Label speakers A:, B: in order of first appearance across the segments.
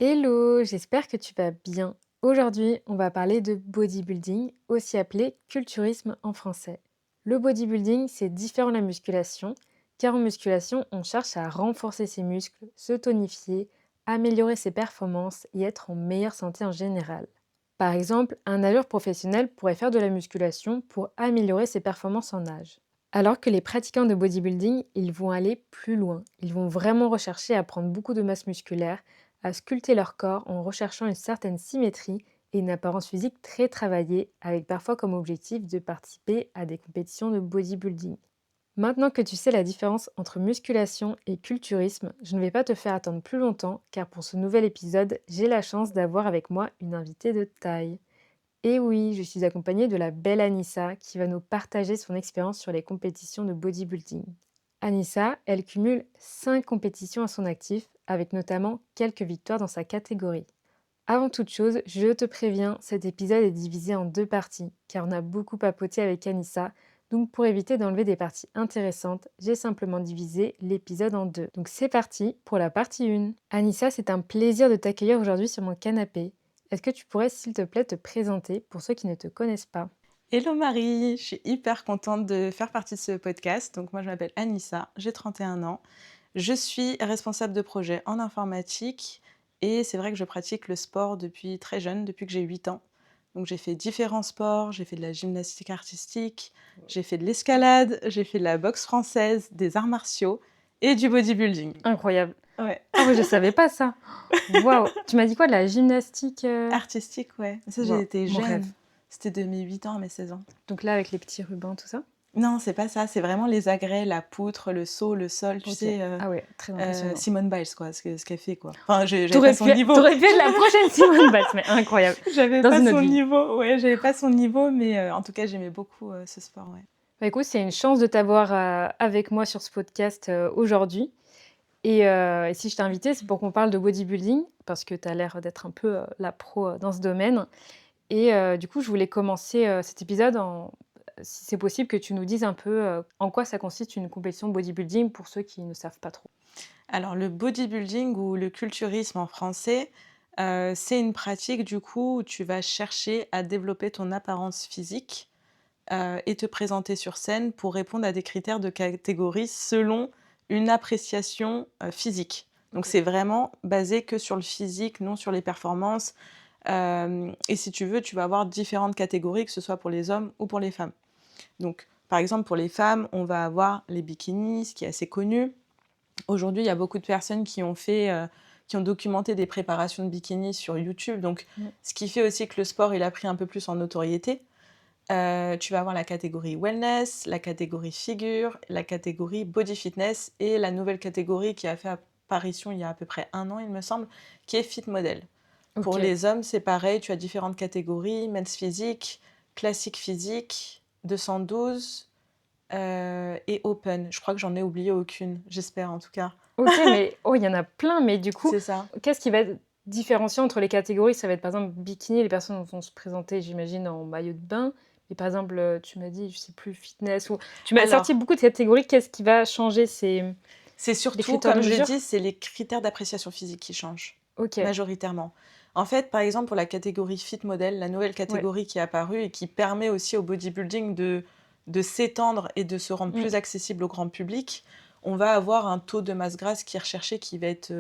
A: Hello, j'espère que tu vas bien. Aujourd'hui, on va parler de bodybuilding, aussi appelé culturisme en français. Le bodybuilding, c'est différent de la musculation, car en musculation, on cherche à renforcer ses muscles, se tonifier, améliorer ses performances et être en meilleure santé en général. Par exemple, un nageur professionnel pourrait faire de la musculation pour améliorer ses performances en nage. Alors que les pratiquants de bodybuilding, ils vont aller plus loin. Ils vont vraiment rechercher à prendre beaucoup de masse musculaire, à sculpter leur corps en recherchant une certaine symétrie et une apparence physique très travaillée, avec parfois comme objectif de participer à des compétitions de bodybuilding. Maintenant que tu sais la différence entre musculation et culturisme, je ne vais pas te faire attendre plus longtemps car pour ce nouvel épisode, j'ai la chance d'avoir avec moi une invitée de taille. Et oui, je suis accompagnée de la belle Anissa qui va nous partager son expérience sur les compétitions de bodybuilding. Anissa, elle cumule 5 compétitions à son actif, avec notamment quelques victoires dans sa catégorie. Avant toute chose, je te préviens, cet épisode est divisé en deux parties, car on a beaucoup papoté avec Anissa, donc pour éviter d'enlever des parties intéressantes, j'ai simplement divisé l'épisode en deux. Donc c'est parti pour la partie 1. Anissa, c'est un plaisir de t'accueillir aujourd'hui sur mon canapé. Est-ce que tu pourrais, s'il te plaît, te présenter pour ceux qui ne te connaissent pas?
B: Hello Marie, je suis hyper contente de faire partie de ce podcast. Donc moi je m'appelle Anissa, j'ai 31 ans. Je suis responsable de projet en informatique et c'est vrai que je pratique le sport depuis très jeune, depuis que j'ai 8 ans. Donc j'ai fait différents sports, j'ai fait de la gymnastique artistique, j'ai fait de l'escalade, j'ai fait de la boxe française, des arts martiaux et du bodybuilding.
A: Incroyable.
B: Ouais,
A: Ah oui, je savais pas ça. Waouh. Tu m'as dit quoi, de la gymnastique
B: artistique, ouais. Ça j'ai
A: Waouh,
B: été
A: mon rêve.
B: jeune. C'était de mes 8 ans à mes 16 ans.
A: Donc là, avec les petits rubans, tout ça?
B: Non, c'est pas ça, c'est vraiment les agrès, la poutre, le saut, le sol, tu
A: Ok.
B: sais,
A: Ah ouais, très impressionnant.
B: Simone Biles, quoi, ce qu'elle fait, quoi. Enfin, j'avais pas
A: T'aurais
B: son
A: pu,
B: niveau.
A: t'aurais pu être la prochaine Simone Biles, mais incroyable.
B: J'avais
A: Dans
B: pas
A: une autre
B: son
A: vie.
B: niveau, ouais, j'avais pas son niveau, mais en tout cas, j'aimais beaucoup ce sport, ouais.
A: Bah, écoute, c'est une chance de t'avoir avec moi sur ce podcast aujourd'hui. Et si je t'ai invitée, c'est pour qu'on parle de bodybuilding, parce que tu as l'air d'être un peu la pro dans ce domaine. Et du coup, je voulais commencer cet épisode si c'est possible, que tu nous dises un peu en quoi ça consiste une compétition de bodybuilding pour ceux qui ne savent pas trop.
B: Alors, le bodybuilding ou le culturisme en français, c'est une pratique, du coup, où tu vas chercher à développer ton apparence physique et te présenter sur scène pour répondre à des critères de catégorie selon une appréciation physique. Donc
A: Ok.
B: c'est vraiment basé que sur le physique, non sur les performances. Et si tu veux, tu vas avoir différentes catégories, que ce soit pour les hommes ou pour les femmes. Donc par exemple, pour les femmes, on va avoir les bikinis, ce qui est assez connu. Aujourd'hui, il y a beaucoup de personnes qui ont documenté des préparations de bikinis sur YouTube. Donc
A: Mm.
B: ce qui fait aussi que le sport, il a pris un peu plus en notoriété. Tu vas avoir la catégorie wellness, la catégorie figure, la catégorie body fitness et la nouvelle catégorie qui a fait apparition il y a à peu près 1 an, il me semble, qui est fit model. Pour
A: Ok.
B: les hommes, c'est pareil, tu as différentes catégories, men's physique, classique physique, 212 et open. Je crois que j'en ai oublié aucune, j'espère en tout cas.
A: Ok, mais oh, il y en a plein, mais du coup,
B: C'est ça.
A: qu'est-ce qui va être différenciant entre les catégories? Ça va être par exemple bikini, les personnes vont se présenter, j'imagine, en maillot de bain. Et par exemple, tu m'as dit, je sais plus, fitness ou. Tu m'as sorti
B: Alors,
A: beaucoup de catégories. Qu'est-ce qui va changer? C'est
B: c'est
A: les
B: surtout,
A: critères de
B: comme j'ai dit,
A: mesure?
B: c'est les critères d'appréciation physique qui changent,
A: Ok,
B: majoritairement. En fait, par exemple, pour la catégorie fit model, la nouvelle
A: ouais.
B: catégorie qui est apparue et qui permet aussi au bodybuilding de s'étendre et de se rendre
A: Mm.
B: plus accessible au grand public, on va avoir un taux de masse grasse qui est recherché qui va être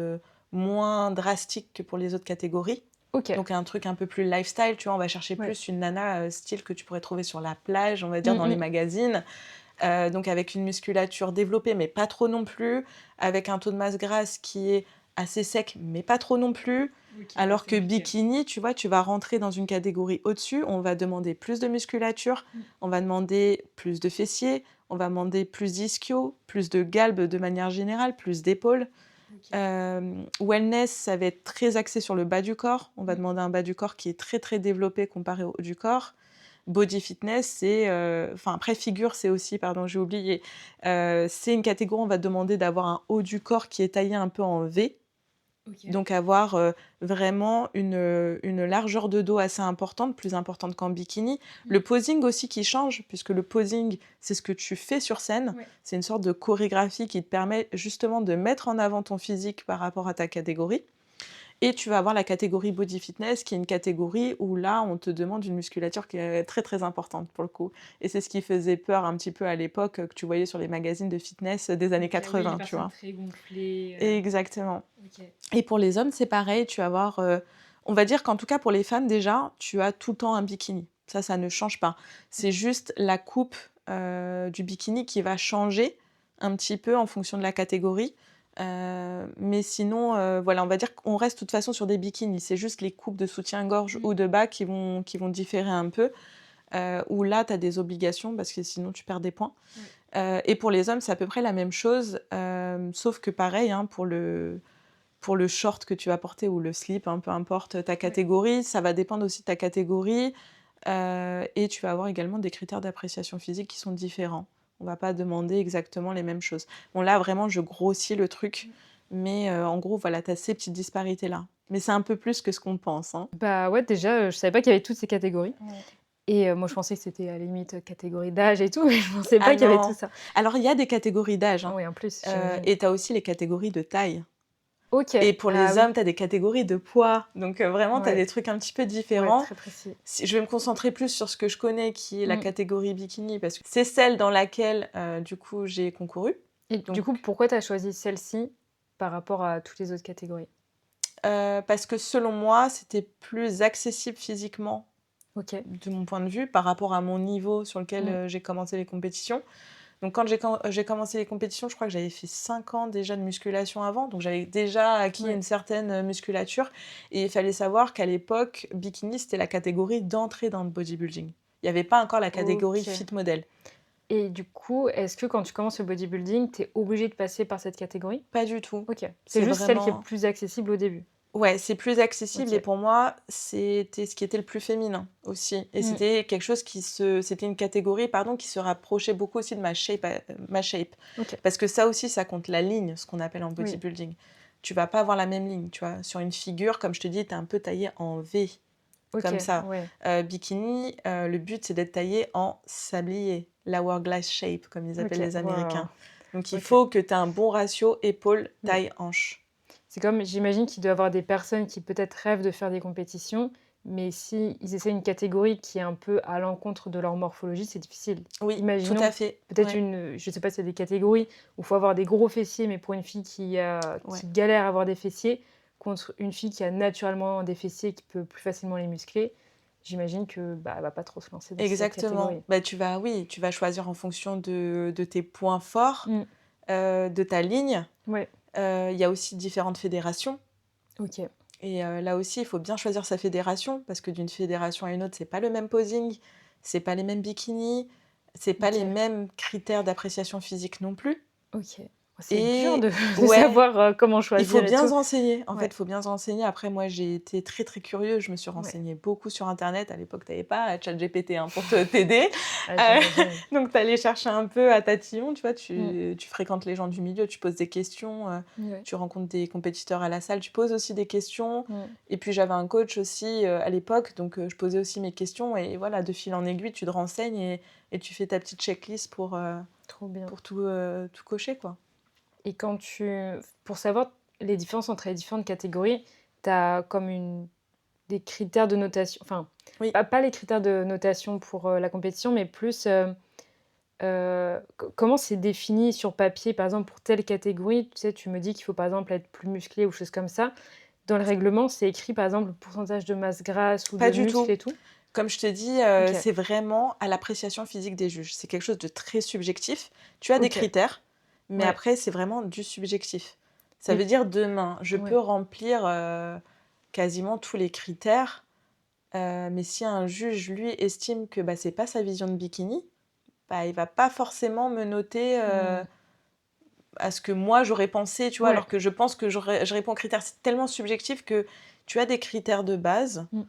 B: moins drastique que pour les autres catégories.
A: Ok,
B: Donc un truc un peu plus lifestyle, tu vois, on va chercher
A: ouais.
B: plus une nana style que tu pourrais trouver sur la plage, on va dire
A: Mm,
B: dans les
A: mm.
B: magazines. Donc avec une musculature développée, mais pas trop non plus, avec un taux de masse grasse qui est assez sec, mais pas trop non plus.
A: Ok,
B: Alors
A: c'est
B: que
A: compliqué.
B: bikini, tu vois, tu vas rentrer dans une catégorie au-dessus, on va demander plus de musculature,
A: Mm.
B: on va demander plus de fessiers, on va demander plus d'ischio, plus de galbe de manière générale, plus d'épaules.
A: Ok.
B: Wellness, ça va être très axé sur le bas du corps. On va
A: Mm.
B: demander un bas du corps qui est très très développé comparé au haut du corps. Body fitness, c'est... Enfin, après figure, c'est aussi, pardon, j'ai oublié. C'est une catégorie, on va demander d'avoir un haut du corps qui est taillé un peu en V.
A: Ok.
B: Donc avoir vraiment une largeur de dos assez importante, plus importante qu'en bikini. Le posing aussi qui change, puisque le posing, c'est ce que tu fais sur scène.
A: Ouais.
B: C'est une sorte de chorégraphie qui te permet justement de mettre en avant ton physique par rapport à ta catégorie. Et tu vas avoir la catégorie body fitness, qui est une catégorie où là, on te demande une musculature qui est très très importante pour le coup. Et c'est ce qui faisait peur un petit peu à l'époque, que tu voyais sur les magazines de fitness des années
A: Ok, oui, les
B: 80, tu
A: personnes
B: vois.
A: très gonflées.
B: Exactement.
A: Ok.
B: Et pour les hommes, c'est pareil, tu vas avoir, on va dire qu'en tout cas pour les femmes déjà, tu as tout le temps un bikini. Ça ne change pas. C'est juste la coupe du bikini qui va changer un petit peu en fonction de la catégorie. Mais sinon, voilà, on va dire qu'on reste de toute façon sur des bikinis. C'est juste les coupes de soutien-gorge ou de bas qui vont différer un peu. Où là, tu as des obligations parce que sinon tu perds des points. Et pour les hommes, c'est à peu près la même chose, sauf que pareil, hein, pour le short que tu vas porter ou le slip, hein, peu importe ta catégorie, ça va dépendre aussi de ta catégorie. Et tu vas avoir également des critères d'appréciation physique qui sont différents. On va pas demander exactement les mêmes choses. Bon, là, vraiment, je grossis le truc. Mais en gros, voilà, tu as ces petites disparités-là. Mais c'est un peu plus que ce qu'on pense, hein.
A: Bah ouais, déjà, je savais pas qu'il y avait toutes ces catégories.
B: Ouais.
A: Et moi, je pensais que c'était à la limite catégorie d'âge et tout, mais je pensais
B: Ah
A: pas qu'il y avait tout
B: non.
A: ça.
B: Alors, il y a des catégories d'âge,
A: Ah
B: hein.
A: oui, en plus, j'imagine.
B: Et tu as aussi les catégories de taille.
A: Ok.
B: Et pour
A: Ah
B: les
A: oui.
B: hommes, tu as des catégories de poids. Donc vraiment, tu as
A: Ouais.
B: des trucs un petit peu
A: Ouais,
B: différents.
A: très précis.
B: Je vais me concentrer plus sur ce que je connais, qui est la
A: Mm.
B: catégorie bikini, parce que c'est celle dans laquelle, du coup, j'ai concouru.
A: Et
B: Donc,
A: du coup, pourquoi tu as choisi celle-ci par rapport à toutes les autres catégories?
B: parce que selon moi, c'était plus accessible physiquement,
A: Ok.
B: de mon point de vue, par rapport à mon niveau sur lequel
A: Mm.
B: j'ai commencé les compétitions. Donc quand j'ai commencé les compétitions, je crois que j'avais fait 5 ans déjà de musculation avant, donc j'avais déjà acquis
A: Ouais.
B: une certaine musculature. Et il fallait savoir qu'à l'époque, bikini, c'était la catégorie d'entrée dans le bodybuilding. Il n'y avait pas encore la catégorie
A: Ok.
B: fit model.
A: Et du coup, est-ce que quand tu commences le bodybuilding, tu es obligé de passer par cette catégorie?
B: Pas du tout.
A: Ok. C'est
B: C'est
A: juste celle qui est
B: vraiment...
A: plus accessible au début.
B: Ouais, c'est plus accessible
A: Ok.
B: et pour moi, c'était ce qui était le plus féminin aussi. Et
A: Mm.
B: c'était quelque chose c'était une catégorie, pardon, qui se rapprochait beaucoup aussi de ma shape,
A: Ok.
B: Parce que ça aussi, ça compte la ligne, ce qu'on appelle en
A: Oui.
B: bodybuilding. Tu vas pas avoir la même ligne, tu vois. Sur une figure, comme je te dis, tu es un peu taillé en V,
A: Ok.
B: comme ça.
A: Ouais.
B: Bikini, le but, c'est d'être taillé en sablier, l'hourglass shape, comme ils appellent
A: Ok.
B: les Américains.
A: Waouh.
B: Donc il
A: Ok.
B: faut que tu aies un bon ratio épaule,
A: Mm.
B: taille, hanche.
A: C'est comme, j'imagine qu'il doit y avoir des personnes qui peut-être rêvent de faire des compétitions, mais si ils essaient une catégorie qui est un peu à l'encontre de leur morphologie, c'est difficile.
B: Oui, tout à
A: Imaginons
B: fait.
A: peut-être
B: Ouais.
A: je sais pas s'il y a des catégories où il faut avoir des gros fessiers, mais pour une fille
B: Ouais.
A: qui galère à avoir des fessiers, contre une fille qui a naturellement des fessiers et qui peut plus facilement les muscler, j'imagine que bah, elle va pas trop se lancer dans cette
B: Exactement.
A: catégorie.
B: Bah, tu vas choisir en fonction de tes points forts,
A: Mm.
B: de ta ligne.
A: Ouais,
B: Il y a aussi différentes fédérations.
A: ok.
B: Et là aussi, il faut bien choisir sa fédération, parce que d'une fédération à une autre, c'est pas le même posing, c'est pas les mêmes bikinis, c'est pas
A: Ok.
B: les mêmes critères d'appréciation physique non plus.
A: Ok. C'est dur
B: Et
A: de
B: ouais,
A: savoir comment
B: il faut
A: choisir et
B: bien
A: tout.
B: se renseigner. En fait,
A: Ouais,
B: il faut bien se renseigner. Après, moi, j'ai été très, très curieuse. Je me suis
A: ouais.
B: renseignée beaucoup sur Internet. À l'époque, tu n'avais pas ChatGPT hein, pour t'aider.
A: Ah,
B: Euh,
A: j'imagine.
B: donc, tu allais chercher un peu à tatillon. Tu vois,
A: Mm.
B: tu fréquentes les gens du milieu, tu poses des questions,
A: Ouais.
B: tu rencontres des compétiteurs à la salle, tu poses aussi des questions.
A: Mm.
B: Et puis, j'avais un coach aussi à l'époque. Donc, je posais aussi mes questions. Et voilà, de fil en aiguille, tu te renseignes et tu fais ta petite checklist
A: Trop bien.
B: pour tout cocher, quoi.
A: Et pour savoir les différences entre les différentes catégories, tu as comme des critères de notation, enfin,
B: Oui.
A: pas les critères de notation pour la compétition, mais plus comment c'est défini sur papier, par exemple, pour telle catégorie, tu sais, tu me dis qu'il faut par exemple être plus musclé ou chose comme ça. Dans le règlement, c'est écrit par exemple le pourcentage de masse grasse ou
B: Pas
A: de
B: du
A: muscle
B: tout.
A: et tout.
B: Comme je te dis,
A: Ok,
B: c'est vraiment à l'appréciation physique des juges. C'est quelque chose de très subjectif. Tu as des
A: ok,
B: critères, mais
A: ouais.
B: après, c'est vraiment du subjectif. Ça
A: Mais
B: veut dire demain, je peux
A: ouais,
B: remplir quasiment tous les critères, mais si un juge, lui, estime que bah, c'est pas sa vision de bikini, bah, il va pas forcément me noter
A: mm,
B: à ce que moi j'aurais pensé, tu vois,
A: ouais,
B: alors que je pense que je réponds aux critères. C'est tellement subjectif que tu as des critères de base.
A: mm,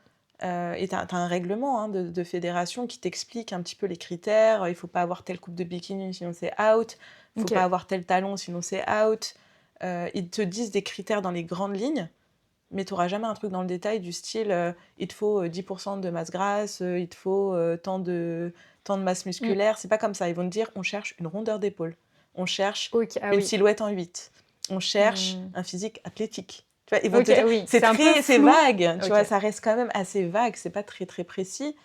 B: Et tu as un règlement hein, de fédération qui t'explique un petit peu les critères. Il ne faut pas avoir telle coupe de bikini, sinon c'est out. Il ne faut
A: ok,
B: pas avoir tel talon, sinon c'est out. Ils te disent des critères dans les grandes lignes, mais tu n'auras jamais un truc dans le détail du style il te faut 10% de masse grasse, il te faut tant de masse
A: mm,
B: musculaire. C'est pas comme ça. Ils vont te dire on cherche une rondeur d'épaule, on cherche
A: ok, ah
B: une
A: oui.
B: silhouette en 8, on cherche
A: Mm,
B: un physique athlétique. Tu vois, ils vont
A: OK,
B: te dire,
A: oui,
B: c'est
A: c'est un peu
B: c'est
A: flou.
B: vague, tu
A: OK.
B: vois, ça reste quand même assez vague, c'est pas très, très précis.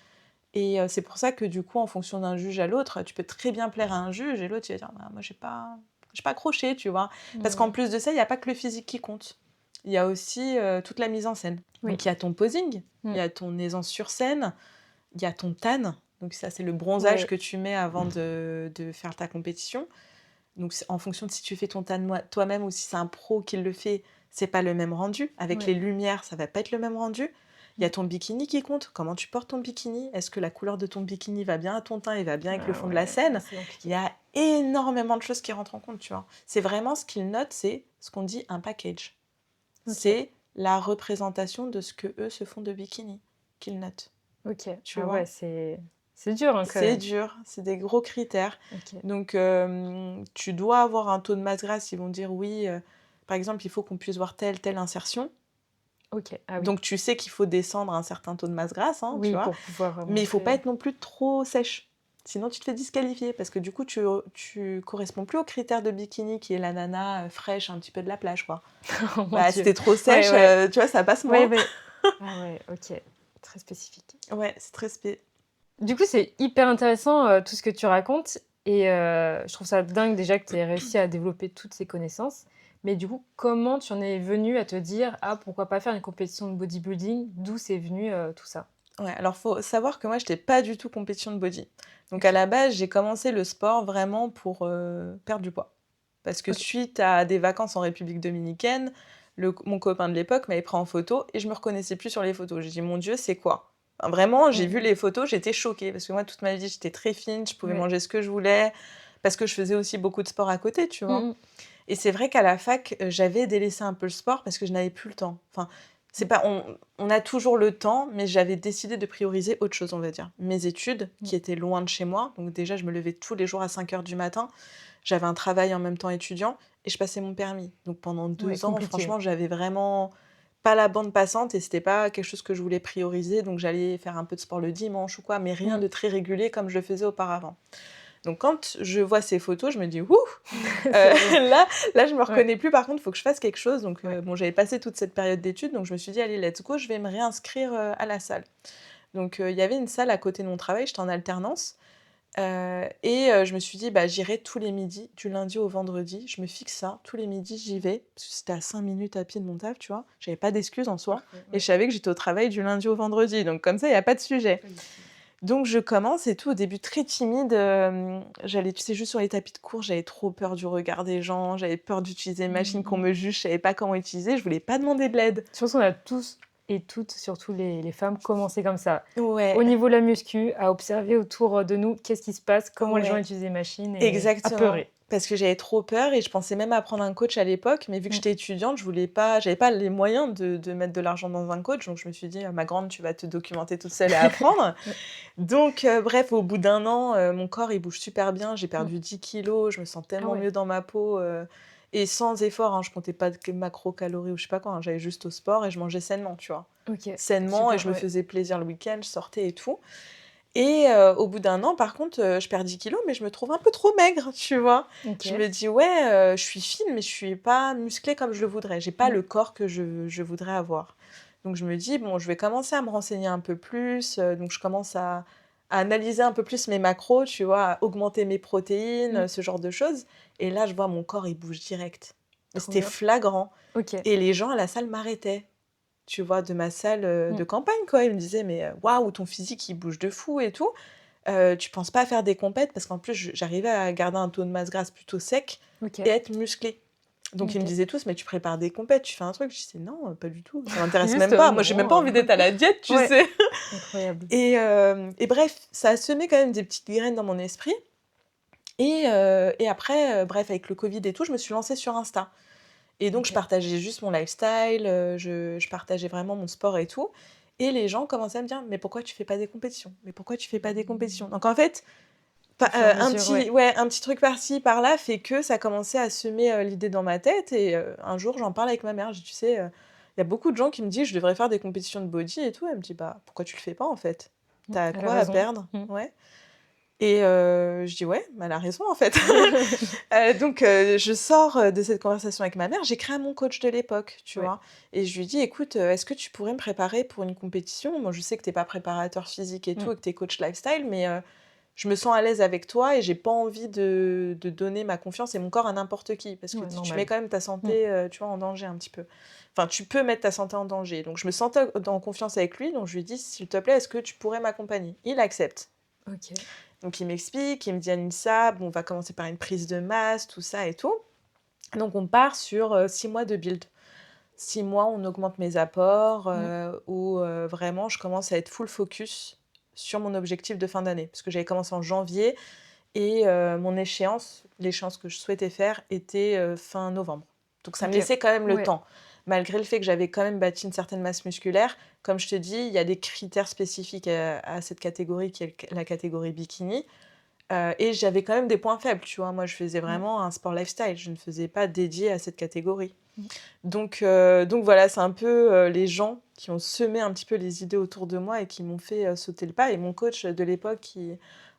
B: Et c'est pour ça que du coup, en fonction d'un juge à l'autre, tu peux très bien plaire à un juge et l'autre, il va dire: «Bah, moi, j'ai pas accroché», tu vois? Parce qu'en
A: Mmh.
B: plus de ça, il y a pas que le physique qui compte. Il y a aussi, toute la mise en scène.
A: Oui.
B: Donc il y a ton posing, il
A: Mmh.
B: y a ton aisance sur scène, il y a ton tan, donc ça, c'est le bronzage
A: Ouais.
B: que tu mets avant de faire ta compétition. Donc c'est en fonction de si tu fais ton tan toi-même ou si c'est un pro qui le fait, c'est pas le même rendu. Avec
A: Ouais.
B: les lumières, ça va pas être le même rendu. Il y a
A: Mmh.
B: ton bikini qui compte. Comment tu portes ton bikini? Est-ce que la couleur de ton bikini va bien à ton teint et va bien avec le
A: Ah
B: fond de la
A: ouais,
B: scène?
A: c'est
B: Il
A: compliqué.
B: y a énormément de choses qui rentrent en compte, tu vois. C'est vraiment ce qu'ils notent, c'est ce qu'on dit un package.
A: OK.
B: C'est la représentation de ce que eux se font de bikini qu'ils notent,
A: OK.
B: tu
A: Ah ouais,
B: vois.
A: c'est dur, hein, quand
B: C'est
A: même.
B: dur, c'est des gros critères.
A: OK.
B: Donc, tu dois avoir un taux de masse grasse. Ils vont dire oui, par exemple, il faut qu'on puisse voir telle insertion.
A: OK. Ah oui.
B: Donc, tu sais qu'il faut descendre un certain taux de masse grasse, hein, tu
A: Oui,
B: vois.
A: pour pouvoir,
B: Mais il faut pas
A: montrer.
B: être non plus trop sèche. Sinon, tu te fais disqualifier parce que du coup, tu corresponds plus aux critères de bikini qui est la nana fraîche, un petit peu de la plage, quoi.
A: Oh mon
B: Bah, si
A: Dieu.
B: t'es trop
A: Ouais,
B: sèche,
A: ouais.
B: tu vois, ça passe
A: Ouais,
B: moins.
A: ouais. Ah ouais, OK. Très spécifique.
B: Ouais, c'est très spé.
A: Du coup, c'est hyper intéressant, tout ce que tu racontes et je trouve ça dingue déjà que tu aies réussi à développer toutes ces connaissances. Mais du coup, comment tu en es venue à te dire: «Ah, pourquoi pas faire une compétition de bodybuilding?» D'où c'est venu, tout ça?
B: Ouais, alors faut savoir que moi, j'étais pas du tout compétition de body. Donc à
A: OK.
B: la base, j'ai commencé le sport vraiment pour, perdre du poids. Parce que
A: OK.
B: suite à des vacances en République dominicaine, mon copain de l'époque m'avait pris en photo et je me reconnaissais plus sur les photos. J'ai dit: «Mon Dieu, c'est quoi?» Enfin, vraiment, j'ai vu
A: Mmh.
B: les photos, j'étais choquée parce que moi, toute ma vie, j'étais très fine, je pouvais
A: Ouais.
B: manger ce que je voulais, parce que je faisais aussi beaucoup de sport à côté, tu vois?
A: Mmh mh.
B: Et c'est vrai qu'à la fac, j'avais délaissé un peu le sport parce que je n'avais plus le temps. Enfin, c'est
A: Mmh.
B: pas on a toujours le temps, mais j'avais décidé de prioriser autre chose, on va dire. Mes études,
A: Mmh.
B: qui étaient loin de chez moi, donc déjà, je me levais tous les jours à 5 heures du matin. J'avais un travail en même temps étudiant et je passais mon permis. Donc pendant
A: Ouais,
B: 2 ans,
A: compliqué.
B: franchement, j'avais vraiment pas la bande passante et c'était pas quelque chose que je voulais prioriser, donc j'allais faire un peu de sport le dimanche ou quoi, mais rien
A: Mmh.
B: de très régulier comme je le faisais auparavant. Donc quand je vois ces photos, je me dis: «Ouh!»
A: C'est vrai.
B: Là, je me
A: Ouais,
B: reconnais plus, par contre, il faut que je fasse quelque chose. Donc,
A: ouais.
B: bon, j'avais passé toute cette période d'études, donc je me suis dit: «Allez, let's go, je vais me réinscrire, à la salle». Donc, il y avait une salle à côté de mon travail, j'étais en alternance, et je me suis dit: «Bah, j'irai tous les midis, du lundi au vendredi». Je me fixe ça, tous les midis, j'y vais, parce que c'était à 5 minutes à pied de mon taf, tu vois? J'avais pas d'excuse en soi
A: Parfait,
B: et je
A: ouais.
B: savais que j'étais au travail du lundi au vendredi, donc comme ça, il y a pas de sujet.
A: Pas difficile.
B: Donc je commence et tout, au début très timide, j'allais, tu sais, juste sur les tapis de cours, j'avais trop peur du regard des gens, j'avais peur d'utiliser une
A: Mmh
B: machine, qu'on
A: mh.
B: me juge, je savais pas comment utiliser, je voulais pas demander de l'aide.
A: Je pense qu'on a tous et toutes, surtout les femmes, commencé comme ça.
B: Ouais,
A: Au niveau de la muscu, à observer autour, de nous, qu'est-ce qui se passe, comment les gens
B: ouais,
A: utilisent les machines et à
B: exactement.
A: peurer.
B: Parce que j'avais trop peur et je pensais même à prendre un coach à l'époque, mais vu que
A: Mmh.
B: j'étais étudiante, j'avais pas les moyens de mettre de l'argent dans un coach, donc je me suis dit: «Ah, ma grande, tu vas te documenter toute seule et apprendre».
A: Ouais.
B: Donc bref, au bout d'1 an, mon corps, il bouge super bien. J'ai
A: Mmh.
B: perdu 10 kilos, je me sens
A: Ah
B: tellement
A: ouais,
B: mieux dans ma peau, et sans effort, hein. Je comptais pas de macrocalories ou je sais pas quoi, hein. J'allais juste au sport et je mangeais sainement, tu vois?
A: OK,
B: Sainement, et
A: super,
B: je me
A: ouais.
B: faisais plaisir le week-end, je sortais et tout. Et au bout d'1 an, par contre, je perds 10 kilos, mais je me trouve un peu trop maigre, tu vois? Je
A: OK.
B: me dis: «Ouais, je suis fine, mais je suis pas musclée comme je le voudrais. J'ai pas
A: Mmh.
B: le corps que je voudrais avoir». Donc je me dis: «Bon, je vais commencer à me renseigner un peu plus», donc je commence à analyser un peu plus mes macros, tu vois? À augmenter mes protéines,
A: Mmh.
B: ce genre de choses, et là, je vois mon corps, il bouge direct. Mais
A: Trop
B: c'était
A: bien.
B: flagrant,
A: OK.
B: et les gens à la salle m'arrêtaient, tu vois? De ma salle,
A: Mmh.
B: de campagne, quoi. Ils me disaient: «Mais waouh, ton physique, il bouge de fou et tout. Tu penses pas à faire des compètes?» Parce qu'en plus, j'arrivais à garder un taux de masse grasse plutôt sec et
A: OK.
B: être musclée. Donc ils me
A: OK.
B: disaient tous: «Mais tu prépares des compètes, tu fais un truc?» Je disais: «Non, pas du tout, ça m'intéresse
A: Juste,
B: même pas. Moi, j'ai même pas
A: non,
B: envie d'être à la diète, tu
A: ouais,
B: sais?»
A: incroyable.
B: Et bref, ça a semé quand même des petites graines dans mon esprit, et après, bref, avec le covid et tout, je me suis lancée sur Insta, et donc je
A: OK.
B: partageais juste mon lifestyle, je partageais vraiment mon sport et tout, et les gens commençaient à me dire: «Mais pourquoi tu fais pas des compétitions? Mais pourquoi tu fais pas des compétitions?» Donc en fait,
A: Au fur et à
B: un
A: mesure,
B: petit
A: ouais.
B: ouais, un petit truc par-ci, par-là fait que ça commençait à semer, l'idée dans ma tête, et un jour, j'en parle avec ma mère. Je dis: «Tu sais, il y a beaucoup de gens qui me disent: "Je devrais faire des compétitions de body et tout"». Elle me dit: «Bah, pourquoi tu le fais pas, en fait?
A: Mmh.
B: Tu as
A: Elle a
B: quoi à
A: raison.
B: perdre?»
A: Mmh.
B: Ouais. Et je dis: «Ouais, bah, elle a raison, en fait». Donc je sors, de cette conversation avec ma mère, j'écris à mon coach de l'époque, tu
A: Ouais.
B: vois? Et je lui dis: «Écoute, est-ce que tu pourrais me préparer pour une compétition? Moi, je sais que tu es pas préparateur physique et
A: Mmh.
B: tout et que tu es coach lifestyle, mais je me sens à l'aise avec toi et j'ai pas envie de donner ma confiance et mon corps à n'importe qui. Parce que
A: Ouais,
B: tu mets
A: normal.
B: quand même ta
A: Mmh.
B: santé, tu vois, en danger un petit peu. Enfin, tu peux mettre ta santé en danger». Donc je me sentais en confiance avec lui, donc je lui dis: «S'il te plaît, est-ce que tu pourrais m'accompagner?» Il accepte.
A: OK.
B: Donc il m'explique, il me dit: «Anissa, bon, on va commencer par une prise de masse, tout ça et tout». Donc on part sur, 6 mois de build. 6 mois, on augmente mes apports,
A: Mmh.
B: où, vraiment je commence à être full focus sur mon objectif de fin d'année. Parce que j'avais commencé en janvier et mon l'échéance que je souhaitais faire était, fin novembre. Donc ça me
A: OK.
B: laissait quand même le
A: Ouais.
B: temps. Malgré le fait que j'avais quand même bâti une certaine masse musculaire, comme je te dis, il y a des critères spécifiques à cette catégorie qui est la catégorie bikini. Et j'avais quand même des points faibles, tu vois? Moi, je faisais
A: Mmh.
B: vraiment un sport lifestyle, je ne faisais pas dédié à cette catégorie.
A: Mmh.
B: Donc voilà, c'est un peu, les gens qui ont semé un petit peu les idées autour de moi et qui m'ont fait, sauter le pas et mon coach de l'époque qui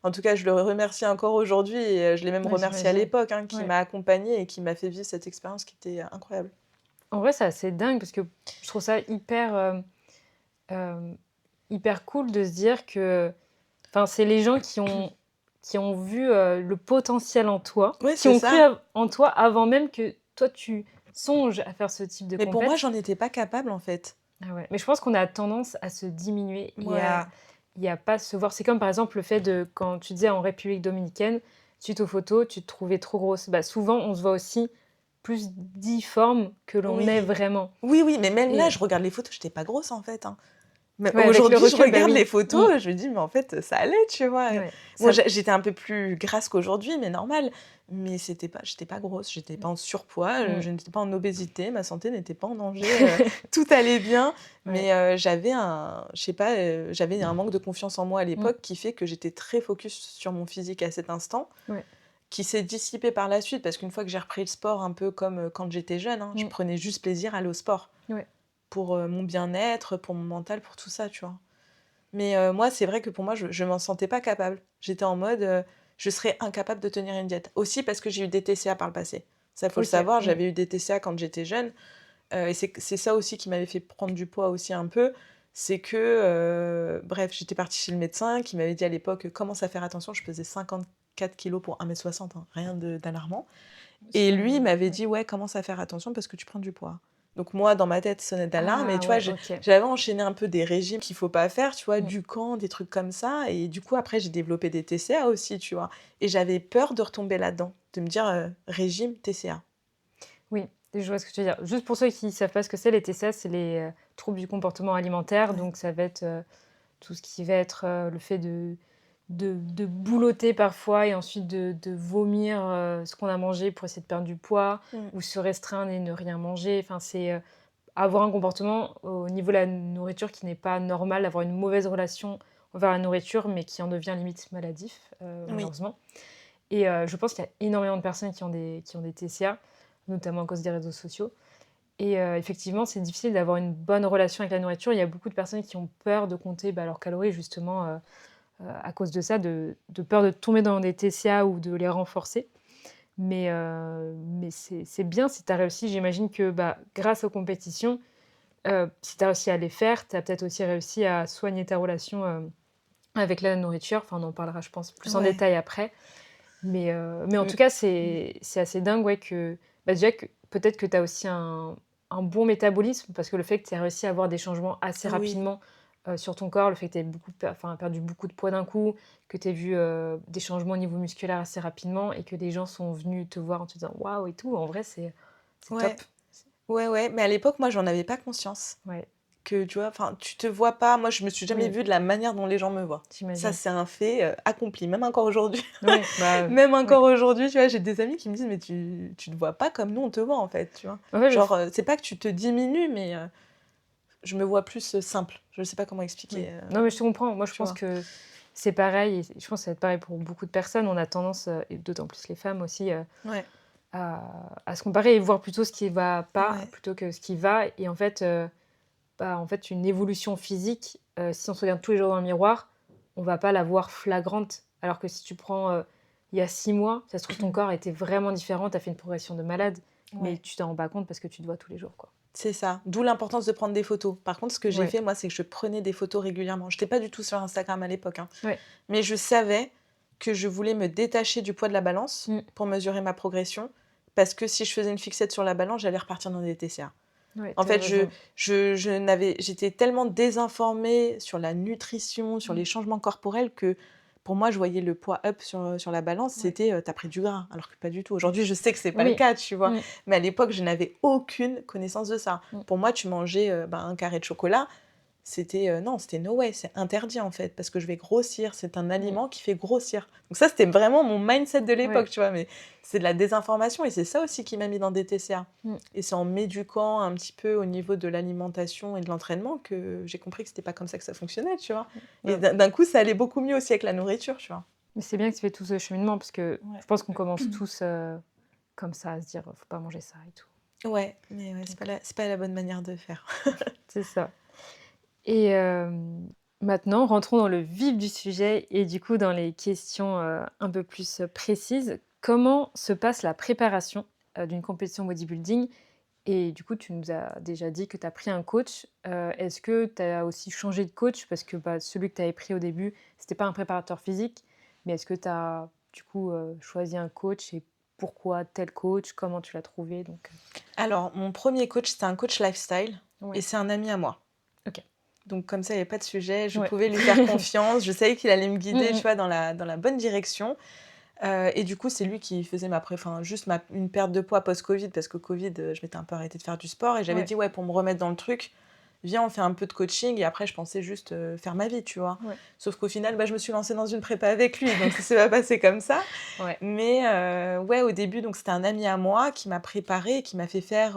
B: en tout cas, je le remercie encore aujourd'hui et je l'ai même
A: Ouais,
B: remercié à
A: j'imagine.
B: l'époque, hein, qui
A: Ouais.
B: m'a accompagnée et qui m'a fait vivre cette expérience qui était incroyable.
A: En vrai, c'est assez dingue parce que je trouve ça hyper, hem, hyper cool de se dire que enfin, c'est les gens qui ont vu, le potentiel en toi,
B: Ouais,
A: qui
B: c'est
A: ont cru
B: ça.
A: en toi avant même que toi tu songes à faire ce type de
B: Mais pour moi,
A: compète.
B: j'en étais pas capable, en fait.
A: Ah ouais, mais je pense qu'on a tendance à se diminuer
B: Ouais.
A: et à pas se voir. C'est comme par exemple le fait de quand tu disais en République dominicaine, suite aux photos, tu te trouvais trop grosse. Bah, souvent, on se voit aussi plus difforme que l'on est
B: Oui.
A: vraiment
B: Oui, oui, mais même là,
A: et
B: je regarde les photos, j'étais pas grosse, en fait, hein. Mais
A: ouais, avec le
B: aujourd'hui, je
A: recul, bah
B: regarde
A: oui.
B: les
A: Mmh.
B: photos, je me dis: «Mais en fait, ça allait», tu vois?
A: Ouais,
B: Bon,
A: ça
B: j'étais un peu plus grasse qu'aujourd'hui, mais normal. Mais j'étais pas grosse, j'étais pas en surpoids,
A: mmh.
B: je n'étais pas en obésité, ma santé n'était pas en danger, tout allait bien.
A: Ouais.
B: Mais, j'avais un je sais pas, j'avais un manque de confiance en moi à
A: Mmh.
B: l'époque qui fait que j'étais très focus sur mon physique à cet instant,
A: Ouais.
B: qui s'est dissipé par la suite parce qu'une fois que j'ai repris le sport un peu comme, quand j'étais jeune, hein, je
A: Mmh.
B: prenais juste plaisir à aller au sport
A: Ouais.
B: pour, mon bien-être, pour mon mental, pour tout ça, tu vois? Mais moi, c'est vrai que pour moi, je m'en sentais pas capable. J'étais en mode, je serais incapable de tenir une diète. Aussi parce que j'ai eu des TCA par le passé. Ça, faut le
A: OK.
B: savoir,
A: Mmh.
B: j'avais eu des TCA quand j'étais jeune, et c'est ça aussi qui m'avait fait prendre du poids aussi un peu. C'est que, bref, j'étais partie chez le médecin qui m'avait dit à l'époque: «Commence à faire attention». Je pesais 54 kilos pour 1,60 m, hein, rien d'alarmant.
A: C'est
B: Et
A: pas
B: lui, il m'avait
A: ouais.
B: dit: «Ouais, commence à faire attention parce que tu prends du poids». Donc moi, dans ma tête, sonnette d'alarme et
A: Ah
B: tu vois,
A: ouais, OK.
B: j'avais enchaîné un peu des régimes qu'il faut pas faire, tu vois?
A: Mmh.
B: Du camp, des trucs comme ça et du coup, après, j'ai développé des TCA aussi, tu vois? Et j'avais peur de retomber là-dedans, de me dire, régime, TCA.
A: Oui, je vois ce que tu veux dire. Juste pour ceux qui ne savent pas ce que c'est, les TCA, c'est les, troubles du comportement alimentaire.
B: Ouais.
A: Donc ça va être, tout ce qui va être, le fait de boulotter parfois et ensuite de vomir, ce qu'on a mangé pour essayer de perdre du poids
B: Mmh.
A: ou se restreindre et ne rien manger. Enfin, c'est, avoir un comportement au niveau de la nourriture qui n'est pas normal, avoir une mauvaise relation envers la nourriture, mais qui en devient limite maladif,
B: Oui.
A: malheureusement. Et je pense qu'il y a énormément de personnes qui ont des TCA, notamment à cause des réseaux sociaux. Et effectivement, c'est difficile d'avoir une bonne relation avec la nourriture. Il y a beaucoup de personnes qui ont peur de compter, bah, leurs calories justement, à cause de ça, de peur de tomber dans des TCA ou de les renforcer. Mais c'est bien si tu as réussi. J'imagine que, bah, grâce aux compétitions, si tu as réussi à les faire, tu as peut-être aussi réussi à soigner ta relation, avec la nourriture. Enfin, on en parlera, je pense, plus en
B: Ouais.
A: détail après. Mais en
B: Mmh.
A: tout cas,
B: Mmh.
A: c'est assez dingue, ouais, que bah, déjà que peut-être que tu as aussi un bon métabolisme parce que le fait que tu aies réussi à avoir des changements assez
B: Oui.
A: rapidement, sur ton corps, le fait que tu aies perdu beaucoup de poids d'un coup, que tu aies vu, des changements au niveau musculaire assez rapidement et que des gens sont venus te voir en te disant: «Waouh» et tout, en vrai, c'est
B: Ouais.
A: top.
B: Ouais, ouais, mais à l'époque, moi, j'en avais pas conscience.
A: Ouais,
B: Que tu vois, enfin, tu te vois pas moi, je me suis jamais
A: oui,
B: vue de la manière dont les gens me voient. Ça,
A: j'imagine.
B: c'est un fait, accompli, même encore aujourd'hui.
A: Ouais, bah,
B: Même
A: ouais.
B: encore aujourd'hui, tu vois, j'ai des amis qui me disent: «Mais tu te vois pas comme nous, on te voit, en fait», tu vois?
A: En fait, le
B: Genre,
A: f
B: c'est pas que tu te diminues, mais je me vois plus, simple. Je sais pas comment
A: oui.
B: expliquer,
A: Non, mais je te comprends. Moi, je
B: tu
A: pense
B: vois?
A: que c'est pareil et je pense que ça va être pareil pour beaucoup de personnes. On a tendance, et d'autant plus les femmes aussi,
B: Ouais,
A: à se comparer et voir plutôt ce qui va pas
B: ouais,
A: plutôt que ce qui va et en fait, bah, en fait, une évolution physique, si on se regarde tous les jours dans le miroir, on va pas la voir flagrante Alors que si tu prends il y a 6 mois, ça se trouve ton corps était vraiment différent, tu as fait une progression de malade, mais
B: Ouais.
A: tu t'en rends pas compte parce que tu te vois tous les jours, quoi.
B: C'est ça, d'où l'importance de prendre des photos. Par contre, ce que j'ai
A: Ouais,
B: fait, moi, c'est que je prenais des photos régulièrement. Je n'étais pas du tout sur Instagram à l'époque, hein,
A: ouais.
B: mais je savais que je voulais me détacher du poids de la balance
A: Mmh.
B: pour mesurer ma progression, parce que si je faisais une fixette sur la balance, j'allais repartir dans des TCA.
A: Ouais,
B: En
A: tu
B: fait,
A: raison.
B: j'étais tellement désinformée sur la nutrition, sur
A: Mmh.
B: les changements corporels que pour moi, je voyais le poids up sur la balance,
A: Ouais.
B: c'était t'as pris du gras, alors que pas du tout. Aujourd'hui, je sais que c'est pas le
A: Oui.
B: cas, tu vois.
A: Mmh.
B: Mais à l'époque, je n'avais aucune connaissance de ça.
A: Mmh.
B: Pour moi, tu mangeais un carré de chocolat, c'était non, c'était no way, c'est interdit en fait, parce que je vais grossir, c'est un
A: Mmh.
B: aliment qui fait grossir. Donc ça, c'était vraiment mon mindset de l'époque,
A: Ouais.
B: tu vois, mais c'est de la désinformation et c'est ça aussi qui m'a mis dans des TCA.
A: Mmh.
B: Et c'est en m'éduquant un petit peu au niveau de l'alimentation et de l'entraînement que j'ai compris que c'était pas comme ça que ça fonctionnait, tu vois. Et
A: Ouais.
B: d'un coup, ça allait beaucoup mieux aussi avec la nourriture, tu vois.
A: Mais c'est bien que tu fais tout ce cheminement parce que
B: Ouais.
A: je pense qu'on commence tous, comme ça à se dire: «Faut pas manger ça et tout».
B: Ouais, mais ouais,
A: Donc
B: c'est pas la bonne manière de faire.
A: c'est ça. Et maintenant, rentrons dans le vif du sujet et du coup dans les questions, un peu plus, précises. Comment se passe la préparation, d'une compétition bodybuilding? Et du coup, tu nous as déjà dit que tu as pris un coach. Est-ce que tu as aussi changé de coach? Parce que, bah, celui que tu avais pris au début, c'était pas un préparateur physique, mais est-ce que tu as du coup, choisi un coach et pourquoi tel coach? Comment tu l'as trouvé? Donc,
B: Alors, mon premier coach, c'était un coach lifestyle et
A: ouais.
B: c'est un ami à moi.
A: OK.
B: Donc comme ça, il y avait pas de sujet, je
A: Ouais.
B: pouvais lui faire confiance, je savais qu'il allait me
A: Mmh
B: guider, tu
A: mh.
B: vois, dans la bonne direction. Et du coup, c'est lui qui faisait une perte de poids post-Covid parce que Covid, je m'étais un peu arrêtée de faire du sport et j'avais
A: Ouais,
B: dit: «Ouais, pour me remettre dans le truc, viens, on fait un peu de coaching» et après je pensais juste, faire ma vie, tu vois?
A: ouais,
B: Sauf qu'au final, bah, je me suis lancée dans une prépa avec lui, donc ça s'est pas passé comme ça.
A: ouais.
B: Mais ouais, au début, donc c'était un ami à moi qui m'a préparée et qui m'a fait faire,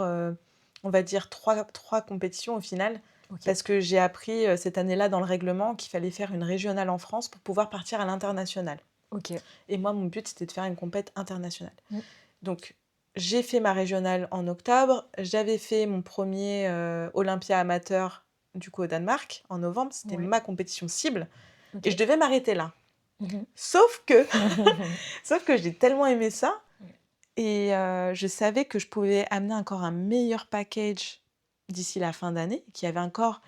B: on va dire trois compétitions au final.
A: OK.
B: Parce que j'ai appris, cette année-là dans le règlement qu'il fallait faire une régionale en France pour pouvoir partir à l'international.
A: OK.
B: Et moi, mon but, c'était de faire une compète internationale.
A: Mmh.
B: Donc, j'ai fait ma régionale en octobre. J'avais fait mon premier Olympia amateur, du coup, au Danemark, en novembre. C'était
A: Ouais.
B: ma compétition cible. Et je
A: OK.
B: devais m'arrêter là.
A: Mmh.
B: Sauf que, sauf que j'ai tellement aimé ça.
A: Ouais.
B: Et je savais que je pouvais amener encore un meilleur package d'ici la fin d'année, qu'il y avait encore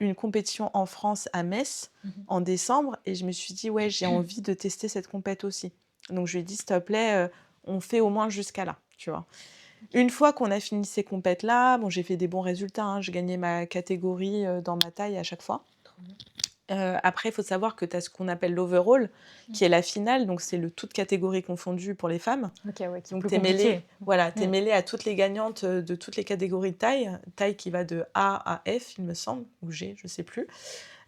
B: une compétition en France à Metz
A: Mmh.
B: en décembre et je me suis dit: «Ouais, j'ai envie de tester cette compète aussi». Donc je lui ai dit: «S'il te plaît, on fait au moins jusqu'à là», tu vois? Une fois qu'on a fini ces compètes-là, bon, j'ai fait des bons résultats, hein, je gagnais ma catégorie, dans ma taille à chaque fois.
A: Trop bien.
B: Après, il faut savoir que tu as ce qu'on appelle l'overall,
A: Mmh.
B: qui est la finale, donc c'est le toutes catégories confondues pour les femmes.
A: OK, ouais, qui est
B: Donc
A: plus
B: tu es mêlée,
A: compliqué.
B: voilà, tu es
A: Mmh.
B: mêlée à toutes les gagnantes, de toutes les catégories de taille, taille qui va de A à F, il me semble, ou G, je sais plus.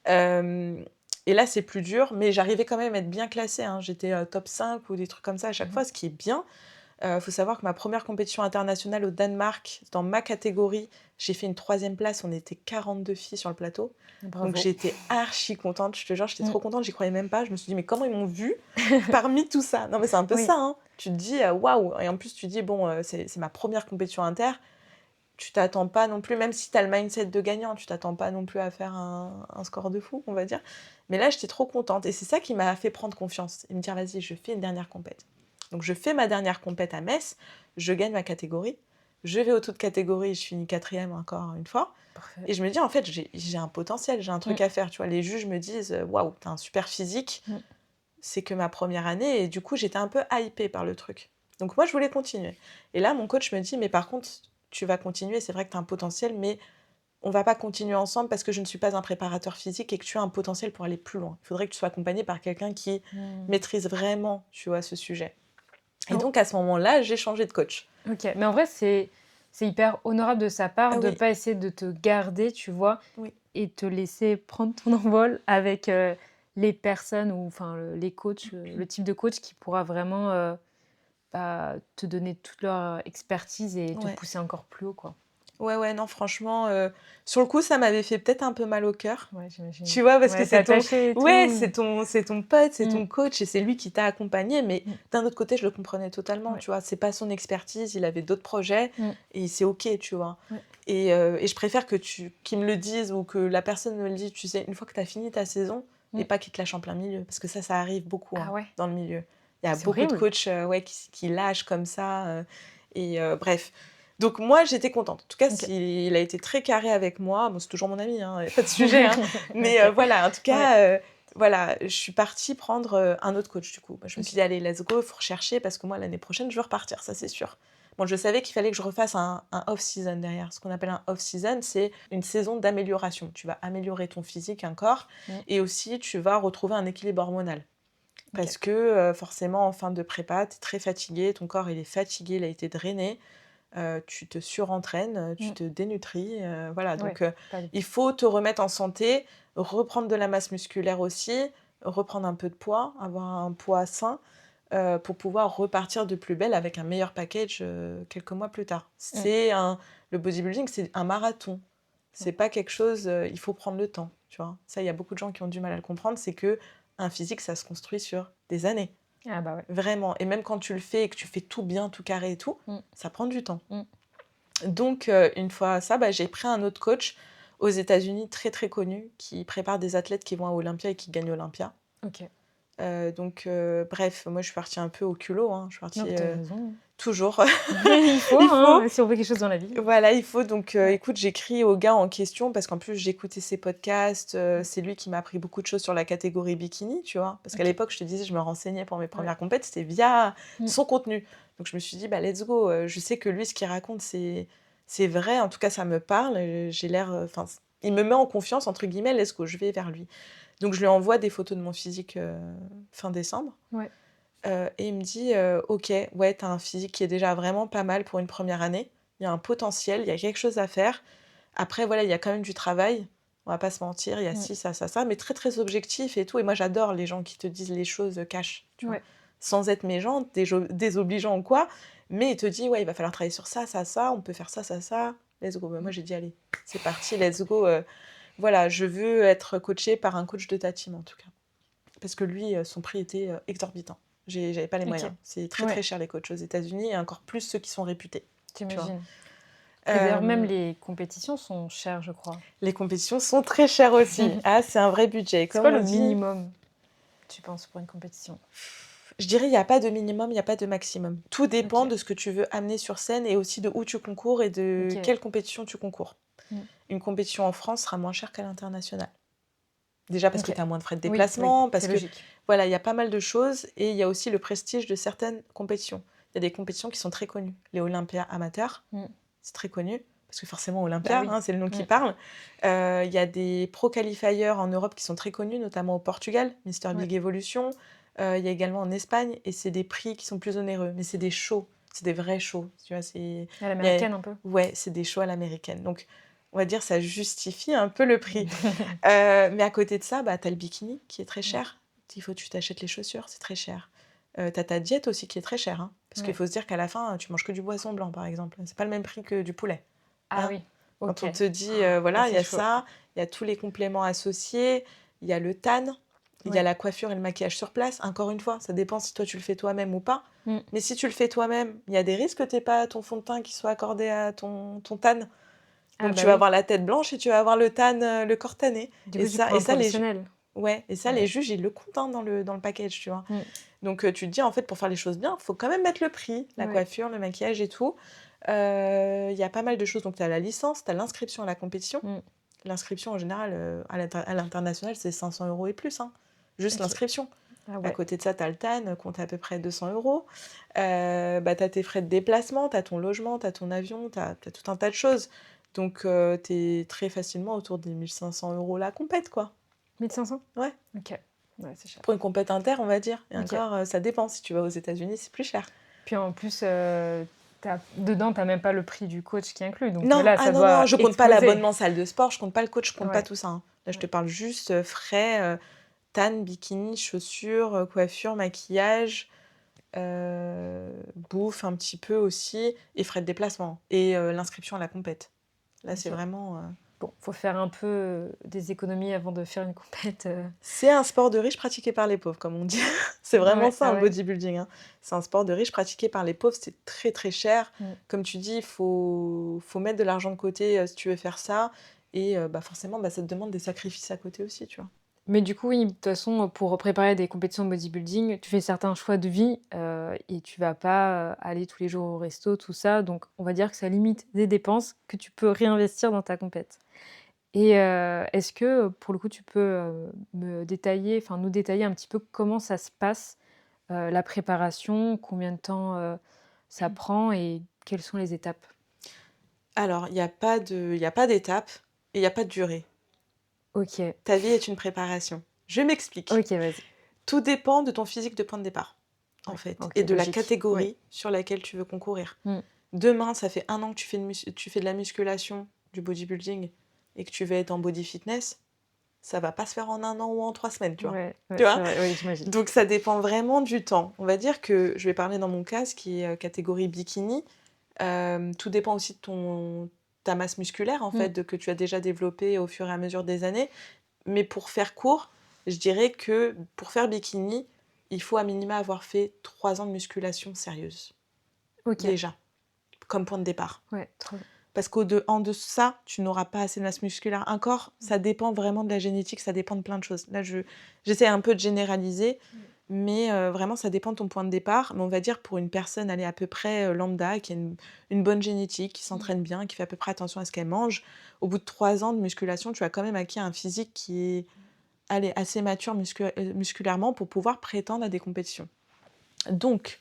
B: Hem et là, c'est plus dur, mais j'arrivais quand même à être bien classée, hein. J'étais, top 5 ou des trucs comme ça à chaque
A: Mmh.
B: fois, ce qui est bien. Faut savoir que ma première compétition internationale au Danemark, dans ma catégorie, j'ai fait une troisième place. On était 42 filles sur le plateau. Donc
A: Bravo.
B: j'étais archi contente, je te jure, j'étais
A: Mmh.
B: trop contente, j'y croyais même pas. Je me suis dit: «Mais comment ils m'ont vue parmi tout ça?» Non, mais c'est un peu
A: Oui.
B: ça, hein. Tu te dis: «Waouh» et en plus tu dis: «Bon, c'est ma première compétition inter». Tu t'attends pas non plus, même si tu as le mindset de gagnant, tu t'attends pas non plus à faire un score de fou, on va dire. Mais là, j'étais trop contente et c'est ça qui m'a fait prendre confiance et me dire: «Vas-y, je fais une dernière compète». Donc je fais ma dernière compète à Metz, je gagne ma catégorie, je vais aux toutes catégories, je finis 4e encore une fois
A: Parfait.
B: et je me dis: «En fait, j'ai un potentiel, j'ai un
A: Mmh.
B: truc à faire», tu vois? Les juges me disent: «Waouh, tu as un super physique».
A: Mmh.
B: C'est que ma première année et du coup, j'étais un peu hypée par le truc. Donc moi, je voulais continuer et là, mon coach me dit: «Mais par contre, tu vas continuer, c'est vrai que tu as un potentiel, mais on va pas continuer ensemble parce que je ne suis pas un préparateur physique et que tu as un potentiel pour aller plus loin. Il faudrait que tu sois accompagné par quelqu'un qui
A: Mmh.
B: maîtrise vraiment, tu vois, ce sujet». Et
A: Oh,
B: donc à ce moment-là, j'ai changé de coach.
A: OK. Mais en vrai, c'est hyper honorable de sa part
B: Ah
A: de
B: oui,
A: pas essayer de te garder, tu vois?
B: oui.
A: Et te laisser prendre ton envol avec, les personnes ou enfin, les coachs, le type de coach qui pourra vraiment, bah, te donner toute leur expertise et te
B: Ouais.
A: pousser encore plus haut, quoi.
B: Ouais, ouais, non, franchement, sur le coup, ça m'avait fait peut-être un peu mal au cœur.
A: Ouais, j'imagine.
B: Tu vois? Parce que
A: Ouais, tu
B: c'est ton
A: attaché et
B: ouais,
A: tout.
B: c'est ton pote, c'est
A: Mmh.
B: ton coach et c'est lui qui t'a accompagné, mais
A: Mmh.
B: d'un autre côté, je le comprenais totalement,
A: Ouais.
B: tu vois? C'est pas son expertise, il avait d'autres projets
A: Mmh.
B: et c'est OK, tu vois?
A: Ouais.
B: Et je préfère que qu'il me le dise ou que la personne me le dise, tu sais? Une fois que tu as fini ta saison, et pas qu'il te lâche en plein milieu. Parce que ça arrive beaucoup
A: Ah ouais?
B: dans le milieu. Il y a
A: C'est
B: beaucoup de
A: horrible.
B: coachs qui lâchent comme ça. Bref. Donc moi, j'étais contente. En tout cas,
A: OK.
B: il a été très carré avec moi. Bon, c'est toujours mon ami, hein, y a pas de sujet. Hein. Mais
A: OK.
B: voilà, en tout
A: Ouais.
B: cas, voilà, je suis partie prendre un autre coach du coup. Je me suis
A: OK.
B: dit, allez, let's go, il faut rechercher parce que moi, l'année prochaine, je veux repartir, ça c'est sûr. Bon, je savais qu'il fallait que je refasse un off-season derrière. Ce qu'on appelle un off-season, c'est une saison d'amélioration. Tu vas améliorer ton physique, un corps, et aussi tu vas retrouver un équilibre hormonal. Parce que forcément, en fin de prépa, tu es très fatigué, ton corps il est fatigué, il a été drainé, tu te surentraînes, tu te dénutris. Voilà, donc
A: Pas du
B: il faut te remettre en santé, reprendre de la masse musculaire aussi, reprendre un peu de poids, avoir un poids sain pour pouvoir repartir de plus belle avec un meilleur package quelques mois plus tard. Le bodybuilding, c'est un marathon. C'est pas quelque chose, il faut prendre le temps, tu vois. Ça, il y a beaucoup de gens qui ont du mal à le comprendre, c'est que un physique, ça se construit sur des années.
A: Ah bah ouais.
B: Vraiment. Et même quand tu le fais et que tu fais tout bien, tout carré et tout, ça prend du temps. Donc, une fois ça, j'ai pris un autre coach aux États-Unis très très connu qui prépare des athlètes qui vont à Olympia et qui gagnent Olympia.
A: OK.
B: Bref, moi je suis partie un peu au culot. Hein. Je suis partie
A: Non, t'as raison.
B: toujours.
A: Il faut,
B: Il
A: hein,
B: faut.
A: si on veut quelque chose dans la vie.
B: Voilà, il faut. Donc, écoute, j'écris au gars en question parce qu'en plus, j'écoutais ses podcasts. C'est lui qui m'a appris beaucoup de choses sur la catégorie bikini, tu vois. Parce qu'à l'époque, je te disais, je me renseignais pour mes premières compètes, c'était via son contenu. Donc, je me suis dit, let's go. Je sais que lui, ce qu'il raconte, c'est vrai. En tout cas, ça me parle. J'ai l'air. Enfin, il me met en confiance, entre guillemets, let's go, je vais vers lui. Donc, je lui envoie des photos de mon physique fin décembre.
A: Ouais.
B: Et il me dit, ok, ouais, t'as un physique qui est déjà vraiment pas mal pour une première année. Il y a un potentiel, il y a quelque chose à faire. Après, voilà, il y a quand même du travail. On va pas se mentir, il y a ci, ça, mais très, très objectif et tout. Et moi, j'adore les gens qui te disent les choses cash, tu vois. Sans être méchante, désobligeant ou quoi. Mais il te dit, ouais, il va falloir travailler sur ça, on peut faire ça, ça. Let's go. Moi, j'ai dit, allez, c'est parti, let's go. Voilà, je veux être coachée par un coach de ta team, en tout cas. Parce que lui, son prix était exorbitant. J'avais pas les moyens. C'est très très cher les coachs aux États-Unis et encore plus ceux qui sont réputés.
A: J'imagine. Et d'ailleurs, même les compétitions sont chères, je crois.
B: Les compétitions sont très chères aussi. C'est un vrai budget.
A: C'est quoi le minimum, tu penses, pour une compétition ?
B: Je dirais, il n'y a pas de minimum, il n'y a pas de maximum. Tout dépend de ce que tu veux amener sur scène et aussi de où tu concours et de quelle compétition tu concours. Une compétition en France sera moins chère qu'à l'international. Déjà parce que tu as moins de frais de déplacement, parce que voilà, il y a pas mal de choses et il y a aussi le prestige de certaines compétitions. Il y a des compétitions qui sont très connues. Les Olympia amateurs, c'est très connu parce que forcément Olympia, c'est le nom qui parle. Il y a des pro-qualifiers en Europe qui sont très connus, notamment au Portugal, Mister Big Evolution. Il y a également en Espagne et c'est des prix qui sont plus onéreux, mais c'est des shows, c'est des vrais shows. Tu vois, c'est
A: à l'américaine un peu.
B: Ouais, c'est des shows à l'américaine. Donc on va dire ça justifie un peu le prix. Mais à côté de ça, tu as le bikini qui est très cher. Il faut que tu t'achètes les chaussures, c'est très cher. Tu as ta diète aussi qui est très chère. Hein, parce qu'il faut se dire qu'à la fin, tu manges que du poisson blanc, par exemple. C'est pas le même prix que du poulet.
A: Ah oui, ok.
B: Quand on te dit, voilà, il y a ça, il y a tous les compléments associés, il y a le tan, il y a la coiffure et le maquillage sur place. Encore une fois, ça dépend si toi tu le fais toi-même ou pas. Mais si tu le fais toi-même, il y a des risques que tu n'aies pas ton fond de teint qui soit accordé à ton tan. Donc tu vas avoir la tête blanche et tu vas avoir le tan, le corps tanné.
A: Du coup, c'est professionnel.
B: Les juges, ils le comptent dans le package, tu vois. Donc tu te dis, en fait, pour faire les choses bien, il faut quand même mettre le prix, la coiffure, le maquillage et tout. Il y a pas mal de choses. Donc tu as la licence, tu as l'inscription à la compétition. L'inscription, en général, à l'international, c'est 500 € et plus. Hein. Juste l'inscription. À côté de ça, tu as le TAN, compte à peu près 200 €. Tu as tes frais de déplacement, tu as ton logement, tu as ton avion, tu as tout un tas de choses. Donc, tu es très facilement autour des 1500 € la compète, quoi.
A: 1500 ?
B: Ouais.
A: Ok. Ouais, c'est cher.
B: Pour une compète inter, on va dire. Et encore, ça dépend. Si tu vas aux États-Unis, c'est plus cher.
A: Puis en plus, dedans, tu n'as même pas le prix du coach qui est inclus. Donc
B: non,
A: là, ça doit
B: non, je compte pas l'abonnement salle de sport, je compte pas le coach, je compte pas tout ça. Hein. Là, je te parle juste frais, tan, bikini, chaussures, coiffure, maquillage, bouffe un petit peu aussi, et frais de déplacement. Et l'inscription à la compète. Là, c'est vraiment...
A: Bon, faut faire un peu des économies avant de faire une compète.
B: C'est un sport de riches pratiqué par les pauvres, comme on dit. C'est vraiment ça, le bodybuilding. Hein. C'est un sport de riches pratiqué par les pauvres, c'est très très cher. Comme tu dis, il faut mettre de l'argent de côté si tu veux faire ça. Et forcément, ça te demande des sacrifices à côté aussi, tu vois.
A: Mais du coup, oui, de toute façon, pour préparer des compétitions de bodybuilding, tu fais certains choix de vie, et tu vas pas, aller tous les jours au resto, tout ça. Donc on va dire que ça limite des dépenses que tu peux réinvestir dans ta compète. Et est-ce que, pour le coup, tu peux, me détailler, enfin nous détailler un petit peu comment ça se passe, la préparation? Combien de temps, ça prend et quelles sont les étapes?
B: Alors, il y a pas d'étape et il y a pas de durée.
A: OK.
B: Ta vie est une préparation. Je m'explique.
A: OK, vas-y.
B: Tout dépend de ton physique de point de départ, en
A: Ouais,
B: fait,
A: OK,
B: et de la
A: logique. Ouais.
B: catégorie sur laquelle tu veux concourir.
A: Mmh.
B: Demain, ça fait 1 an que tu fais de la musculation, du bodybuilding et que tu veux être en body fitness, ça va pas se faire en 1 an ou en 3 semaines, tu vois?
A: Ouais, ouais,
B: Tu
A: c'est
B: vois?
A: vrai, oui, j'imagine.
B: Donc ça dépend vraiment du temps. On va dire que je vais parler dans mon cas, ce qui est, catégorie bikini. Tout dépend aussi de ta masse musculaire, en
A: Mmh.
B: fait, que tu as déjà développée au fur et à mesure des années. Mais pour faire court, je dirais que pour faire bikini, il faut à minima avoir fait 3 ans de musculation sérieuse,
A: OK.
B: déjà, comme point de départ.
A: Ouais, trop bien.
B: Parce en dessous de ça, tu n'auras pas assez de masse musculaire. Un corps, ça dépend vraiment de la génétique, ça dépend de plein de choses. Là, j'essaie un peu de généraliser, mais vraiment, ça dépend de ton point de départ. Mais on va dire pour une personne, elle est à peu près lambda, qui a une bonne génétique, qui s'entraîne bien, qui fait à peu près attention à ce qu'elle mange. Au bout de 3 ans de musculation, tu as quand même acquis un physique qui est allez, assez mature musculairement pour pouvoir prétendre à des compétitions. Donc,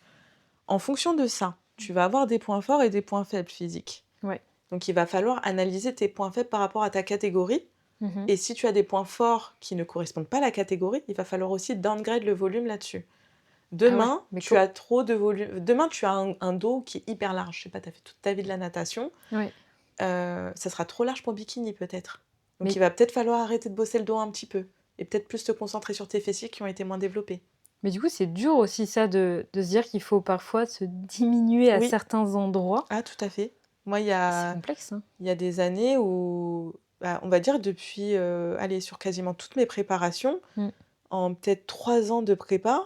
B: en fonction de ça, tu vas avoir des points forts et des points faibles physiques.
A: Ouais.
B: Donc, il va falloir analyser tes points faibles par rapport à ta catégorie.
A: Mmh.
B: Et si tu as des points forts qui ne correspondent pas à la catégorie, il va falloir aussi downgrade le volume là-dessus.
A: Ah ouais,
B: Demain,
A: mais
B: tu as trop de volume. Demain, tu as un dos qui est hyper large. Je sais pas, tu as fait toute ta vie de la natation.
A: ouais,
B: Ça sera trop large pour bikini, peut-être. Donc,
A: mais
B: il va peut-être falloir arrêter de bosser le dos un petit peu. Et peut-être plus te concentrer sur tes fessiers qui ont été moins développés.
A: mais du coup, c'est dur aussi ça de se dire qu'il faut parfois se diminuer à
B: Oui,
A: certains endroits.
B: ah, tout à fait. Moi,
A: C'est complexe, hein?
B: il y a des années où, bah, on va dire depuis, allez, sur quasiment toutes mes préparations,
A: Mmh.
B: en peut-être 3 ans de prépa,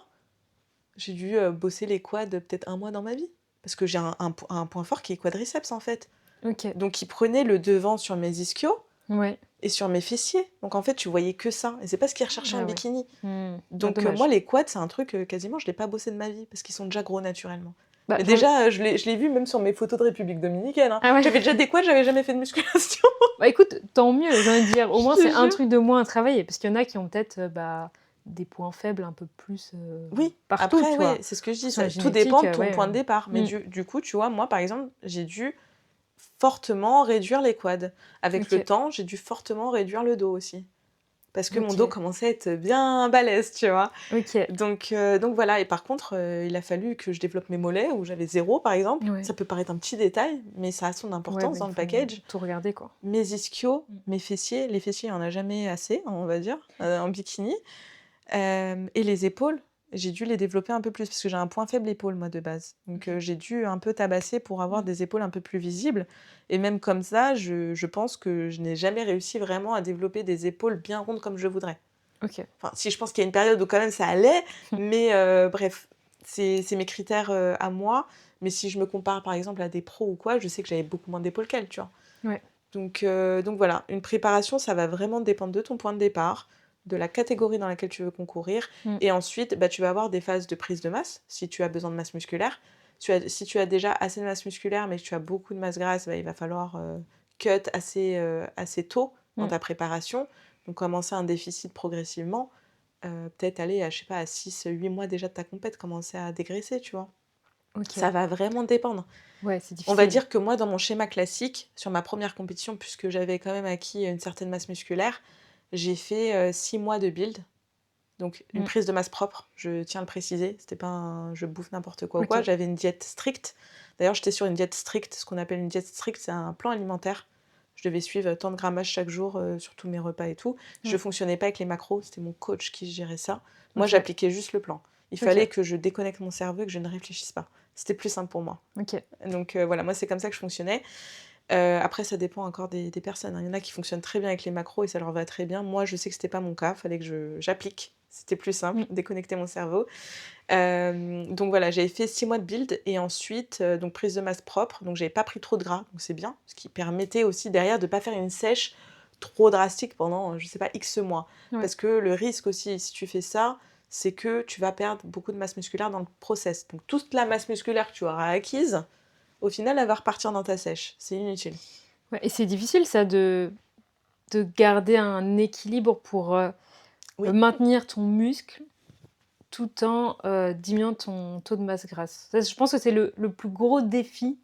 B: j'ai dû, bosser les quads peut-être 1 mois dans ma vie. Parce que j'ai un point fort qui est quadriceps, en fait.
A: OK.
B: Donc il prenait le devant sur mes ischios
A: Ouais.
B: et sur mes fessiers. Donc en fait, tu voyais que ça et c'est pas ce qu'ils recherchaient en
A: Ah ouais.
B: bikini.
A: Mmh. Ah
B: Donc moi,
A: dommage.
B: les quads, c'est un truc, quasiment je l'ai pas bossé de ma vie parce qu'ils sont déjà gros naturellement.
A: Bah,
B: Mais
A: j'ai envie
B: déjà, je l'ai vu même sur mes photos de République dominicaine, hein.
A: ah ouais?
B: J'avais déjà des quads, j'avais jamais fait de musculation.
A: Bah, écoute, tant mieux, j'ai envie de dire. Au
B: Je
A: moins,
B: te
A: c'est un
B: jure.
A: truc de moins à travailler parce qu'il y en a qui ont peut-être, bah, des points faibles un peu plus,
B: Oui,
A: partout,
B: après,
A: tu
B: ouais,
A: vois?
B: c'est ce que je dis,
A: Sur la
B: tout dépend
A: génétique,
B: de ton
A: ouais,
B: point de départ. Mais
A: mmh.
B: du coup, tu vois, moi, par exemple, j'ai dû fortement réduire les quads. Avec le
A: OK.
B: temps, j'ai dû fortement réduire le dos aussi. Parce que mon dos
A: OK.
B: commençait à être bien balèze, tu vois.
A: OK.
B: Donc voilà, et par contre, il a fallu que je développe mes mollets, où j'avais 0 par exemple.
A: Ouais.
B: Ça peut paraître un petit détail, mais ça a son
A: Ouais,
B: importance
A: bah,
B: dans
A: il
B: le
A: faut
B: package.
A: tout regarder, quoi.
B: Mes ischios,
A: Mmh.
B: mes fessiers, les fessiers, il y en a jamais assez, on va dire, en bikini. Et les épaules, j'ai dû les développer un peu plus parce que j'ai un point faible épaule, moi, de base. Donc,
A: OK.
B: j'ai dû un peu tabasser pour avoir
A: Mmh.
B: des épaules un peu plus visibles et même comme ça, je pense que je n'ai jamais réussi vraiment à développer des épaules bien rondes comme je voudrais.
A: OK.
B: Enfin, si, je pense qu'il y a une période où quand même ça allait, mais bref, c'est mes critères, à moi. Mais si je me compare, par exemple, à des pros ou quoi, je sais que j'avais beaucoup moins d'épaules qu'elles, tu vois?
A: Ouais.
B: Donc voilà, une préparation, ça va vraiment dépendre de ton point de départ, de la catégorie dans laquelle tu veux concourir
A: Mmh.
B: et ensuite, bah, tu vas avoir des phases de prise de masse, si tu as besoin de masse musculaire. Si tu as déjà assez de masse musculaire, mais que tu as beaucoup de masse grasse, bah, il va falloir, cut assez tôt dans
A: Mmh.
B: ta préparation. Donc commencer un déficit progressivement, peut-être aller à, je sais pas, à 6 8 mois déjà de ta compète, commencer à dégraisser, tu vois? Ça
A: OK.
B: va vraiment dépendre.
A: Ouais, c'est
B: On va
A: difficile.
B: dire que moi, dans mon schéma classique, sur ma première compétition, puisque j'avais quand même acquis une certaine masse musculaire, j'ai fait 6 mois de build, donc une
A: Mmh.
B: prise de masse propre, je tiens à le préciser, c'était pas un je bouffe n'importe quoi ou quoi,
A: OK.
B: j'avais une diète stricte. D'ailleurs, j'étais sur une diète stricte, ce qu'on appelle une diète stricte, c'est un plan alimentaire. Je devais suivre tant de grammage chaque jour sur tous mes repas et tout. Je
A: Mmh.
B: fonctionnais pas avec les macros, c'était mon coach qui gérait ça. Moi,
A: OK.
B: j'appliquais juste le plan. Il fallait
A: OK.
B: que je déconnecte mon cerveau et que je ne réfléchisse pas. C'était plus simple pour moi.
A: OK.
B: Donc voilà, moi, c'est comme ça que je fonctionnais. Après, ça dépend encore des personnes, hein. Il y en a qui fonctionnent très bien avec les macros et ça leur va très bien. Moi, je sais que c'était pas mon cas, fallait que j'applique. C'était plus simple,
A: Mmh.
B: déconnecter mon cerveau. Donc voilà, j'avais fait 6 mois de build et ensuite, donc prise de masse propre, donc j'avais pas pris trop de gras, donc c'est bien, ce qui permettait aussi derrière de pas faire une sèche trop drastique pendant, je sais pas, X mois.
A: Ouais.
B: Parce que le risque aussi, si tu fais ça, c'est que tu vas perdre beaucoup de masse musculaire dans le process. Donc toute la masse musculaire que tu auras acquise, au final, elle va repartir dans ta sèche. C'est inutile.
A: Ouais, et c'est difficile ça de garder un équilibre pour
B: Oui.
A: maintenir ton muscle tout en diminuant ton taux de masse grasse. Ça, je pense que c'est le plus gros défi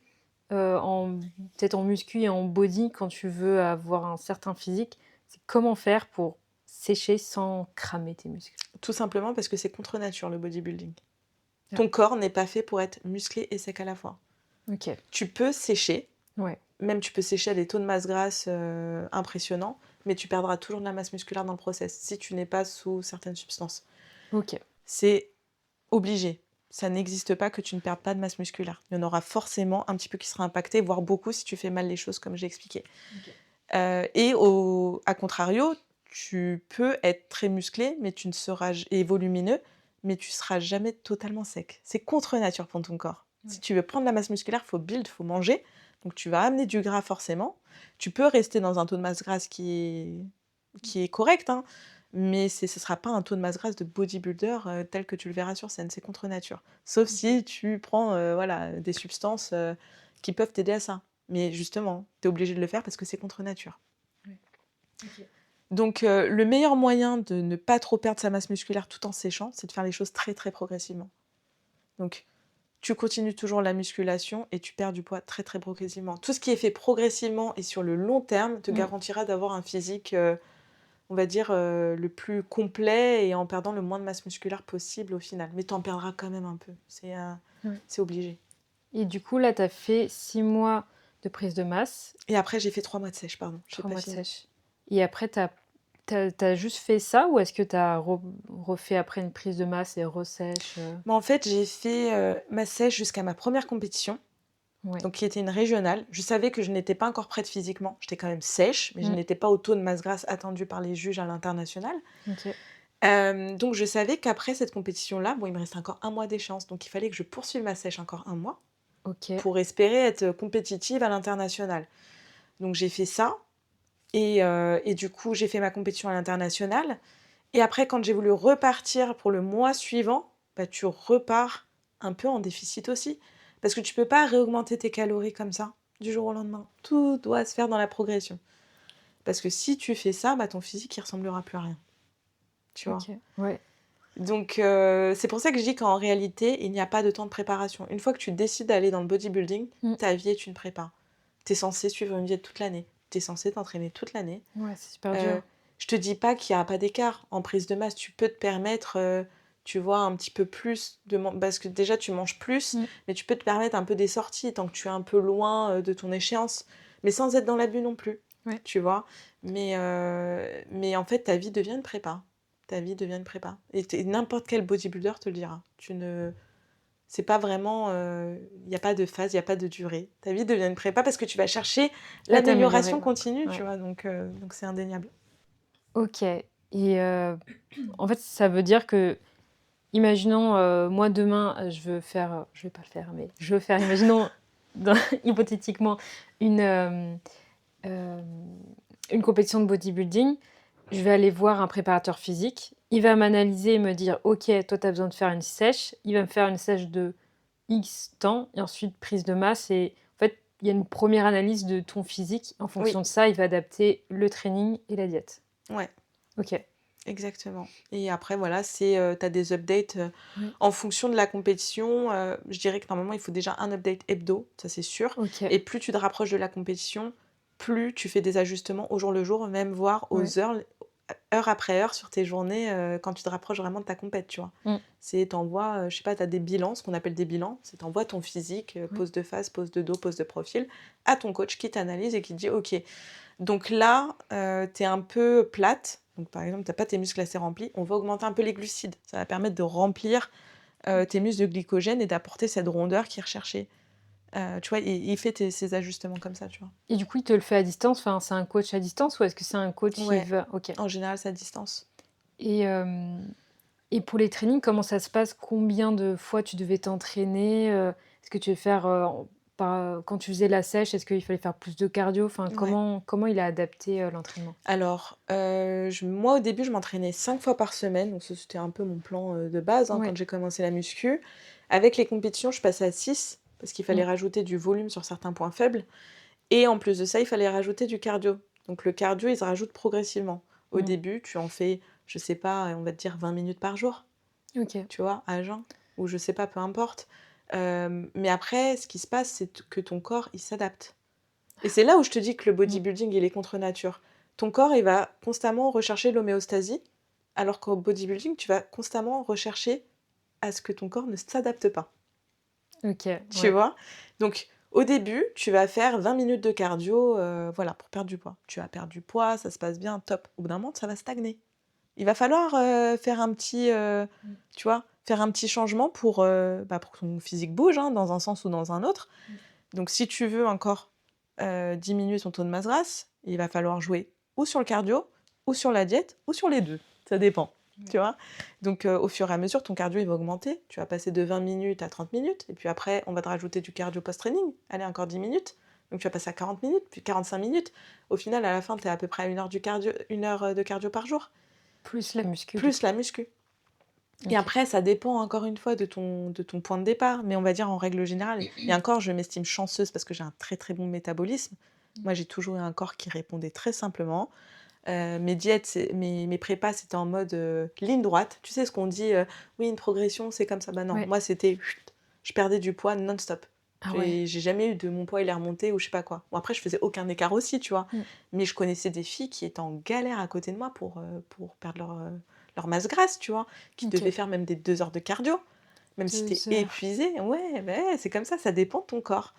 A: peut-être en muscu et en body quand tu veux avoir un certain physique. C'est comment faire pour sécher sans cramer tes muscles.
B: Tout simplement parce que c'est contre nature le bodybuilding.
A: Ah.
B: Ton corps n'est pas fait pour être musclé et sec à la fois.
A: Ok.
B: Tu peux sécher,
A: Ouais.
B: même tu peux sécher à des taux de masse grasse impressionnants, mais tu perdras toujours de la masse musculaire dans le process si tu n'es pas sous certaines substances.
A: Ok.
B: C'est obligé. Ça n'existe pas que tu ne perdes pas de masse musculaire. Il y en aura forcément un petit peu qui sera impacté, voire beaucoup si tu fais mal les choses comme j'ai expliqué.
A: Ok.
B: À contrario, tu peux être très musclé mais tu ne seras, et volumineux, mais tu seras jamais totalement sec. C'est contre nature pour ton corps.
A: Ouais.
B: Si tu veux prendre la masse musculaire, il faut build, il faut manger. Donc tu vas amener du gras forcément. Tu peux rester dans un taux de masse grasse qui est correct, hein, mais ce ne sera pas un taux de masse grasse de bodybuilder tel que tu le verras sur scène. C'est contre nature. Sauf si tu prends voilà, des substances qui peuvent t'aider à ça. Mais justement, tu es obligé de le faire parce que c'est contre nature.
A: Ouais. Ok.
B: Donc, le meilleur moyen de ne pas trop perdre sa masse musculaire tout en séchant, c'est de faire les choses très, très progressivement. Donc, tu continues toujours la musculation et tu perds du poids très, très progressivement. Tout ce qui est fait progressivement et sur le long terme te garantira d'avoir un physique, on va dire, le plus complet et en perdant le moins de masse musculaire possible au final. Mais tu en perdras quand même un peu. C'est obligé.
A: Et du coup, là, tu as fait 6 mois de prise de masse,
B: Et après, j'ai fait 3 mois de sèche, pardon. J'ai
A: 3
B: pas
A: mois de
B: fini.
A: sèche. Et après, t'as juste fait ça ou est-ce que tu as refait après une prise de masse et ressèche
B: Mais en fait, j'ai fait ma sèche jusqu'à ma première compétition.
A: Ouais.
B: Donc qui était une régionale. Je savais que je n'étais pas encore prête physiquement. J'étais quand même sèche, mais je
A: Mm.
B: n'étais pas au taux de masse grasse attendu par les juges à l'international.
A: Ok.
B: Donc je savais qu'après cette compétition-là, bon, il me reste encore un mois d'échéance, donc il fallait que je poursuive ma sèche encore un mois
A: Ok.
B: pour espérer être compétitive à l'international. Donc j'ai fait ça, et du coup j'ai fait ma compétition à l'international. Et après, quand j'ai voulu repartir pour le mois suivant, bah, tu repars un peu en déficit aussi. Parce que tu peux pas réaugmenter tes calories comme ça, du jour au lendemain. Tout doit se faire dans la progression. Parce que si tu fais ça, bah, ton physique, il ressemblera plus à rien. Tu vois.
A: Ok. Ouais.
B: Donc, c'est pour ça que je dis qu'en réalité, il n'y a pas de temps de préparation. Une fois que tu décides d'aller dans le bodybuilding, ta vie est une prépa. Tu es censé suivre une diète toute l'année. Tu es censé t'entraîner toute l'année.
A: Ouais, c'est super dur.
B: Je te dis pas qu'il n'y a pas d'écart. En prise de masse, tu peux te permettre, tu vois, un petit peu plus parce que déjà tu manges plus, mais tu peux te permettre un peu des sorties tant que tu es un peu loin de ton échéance, mais sans être dans l'abus non plus.
A: Ouais.
B: Tu vois. Mais en fait, ta vie devient une prépa. Ta vie devient une prépa. Et n'importe quel bodybuilder te le dira. C'est pas vraiment. Il n'y a pas de phase, il n'y a pas de durée. Ta vie devient une prépa parce que tu vas chercher l'amélioration continue, tu vois. Donc c'est indéniable.
A: Ok. Et en fait, ça veut dire que, imaginons, moi demain, je veux faire, je vais pas le faire, mais je veux faire, imaginons, hypothétiquement, euh, une compétition de bodybuilding. Je vais aller voir un préparateur physique. Il va m'analyser et me dire, ok, toi, tu as besoin de faire une sèche. Il va me faire une sèche de X temps et ensuite prise de masse. Et en fait, il y a une première analyse de ton physique. En fonction de ça, il va adapter le training et la diète.
B: Ouais.
A: Ok.
B: Exactement. Et après, voilà, tu as des updates en fonction de la compétition. Je dirais que normalement, il faut déjà un update hebdo, ça c'est sûr.
A: Ok.
B: Et plus tu te rapproches de la compétition, plus tu fais des ajustements au jour le jour, même voire aux heures, heure après heure sur tes journées, quand tu te rapproches vraiment de ta compète, tu vois. T'envoies, je sais pas, tu as des bilans, ce qu'on appelle des bilans. C'est t'envoies ton physique, pose de face, pose de dos, pose de profil, à ton coach qui t'analyse et qui te dit, ok, donc là, tu es un peu plate. Donc, par exemple, tu n'as pas tes muscles assez remplis. On va augmenter un peu les glucides. Ça va permettre de remplir tes muscles de glycogène et d'apporter cette rondeur qui est recherchée. Tu vois, il fait ces ajustements comme ça, tu vois.
A: Et du coup, il te le fait à distance. Enfin, c'est un coach à distance ou est-ce que c'est un coach qui va... Ok.
B: En général, c'est à distance.
A: Et pour les trainings, comment ça se passe? Combien de fois tu devais t'entraîner? Est-ce que tu veux faire quand tu faisais la sèche, est-ce qu'il fallait faire plus de cardio? Enfin,
B: Ouais.
A: comment il a adapté, l'entraînement?
B: Alors, moi, au début, je m'entraînais 5 fois par semaine, donc ça, c'était un peu mon plan, de base, hein, quand
A: Ouais.
B: j'ai commencé la muscu. Avec les compétitions, je passais à 6 parce qu'il fallait
A: Mmh.
B: rajouter du volume sur certains points faibles et en plus de ça, il fallait rajouter du cardio. Donc le cardio, il se rajoute progressivement. Au
A: Mmh.
B: début, tu en fais, je sais pas, on va te dire 20 minutes par jour,
A: OK.
B: tu vois, à jeun ou je sais pas, peu importe. Mais après, ce qui se passe, c'est que ton corps, il s'adapte. Et c'est là où je te dis que le
A: Mmh.
B: bodybuilding, il est contre nature. Ton corps, il va constamment rechercher l'homéostasie, alors qu'au bodybuilding, tu vas constamment rechercher à ce que ton corps ne s'adapte pas.
A: OK,
B: Tu
A: ouais.
B: vois? Donc, au début, tu vas faire 20 minutes de cardio, voilà, pour perdre du poids. Tu vas perdre du poids, ça se passe bien, top. Au bout d'un moment, ça va stagner. Il va falloir, faire un petit,
A: Mmh.
B: tu vois? Faire un petit changement pour que ton physique bouge, hein, dans un sens ou dans un autre.
A: Mmh.
B: Donc si tu veux encore, diminuer ton taux de masse grasse, il va falloir jouer ou sur le cardio, ou sur la diète, ou sur les 2. Ça dépend, tu
A: Ouais.
B: vois? Donc au fur et à mesure, ton cardio, il va augmenter. Tu vas passer de 20 minutes à 30 minutes et puis après, on va te rajouter du cardio post-training. Allez, encore 10 minutes. Donc tu vas passer à 40 minutes, puis 45 minutes. Au final, à la fin, tu es à peu près à 1 heure de cardio par jour,
A: Plus la muscu, du
B: plus
A: coup.
B: la muscu. Et
A: OK.
B: après, ça dépend encore une fois de ton point de départ, mais on va dire en règle générale et encore je m'estime chanceuse parce que j'ai un très, très bon métabolisme.
A: Mmh.
B: Moi, j'ai toujours eu un corps qui répondait très simplement. Mes diètes, mes prépas, c'était en mode, ligne droite. Tu sais ce qu'on dit, «Oui, une progression, c'est comme ça». Bah non,
A: Ouais.
B: moi, c'était chut, je perdais du poids non-stop.
A: Ah ouais.
B: J'ai jamais eu de mon poids, il est remonté ou je sais pas quoi. Bon après, je faisais aucun écart aussi, tu vois?
A: Mmh.
B: Mais je connaissais des filles qui étaient en galère à côté de moi pour perdre leur masse grasse, tu vois? Qui devaient
A: OK.
B: faire même des 2 heures de cardio, même si tu
A: 2
B: es
A: heures.
B: épuisée. Ouais, bah ouais, c'est comme ça dépend de ton corps.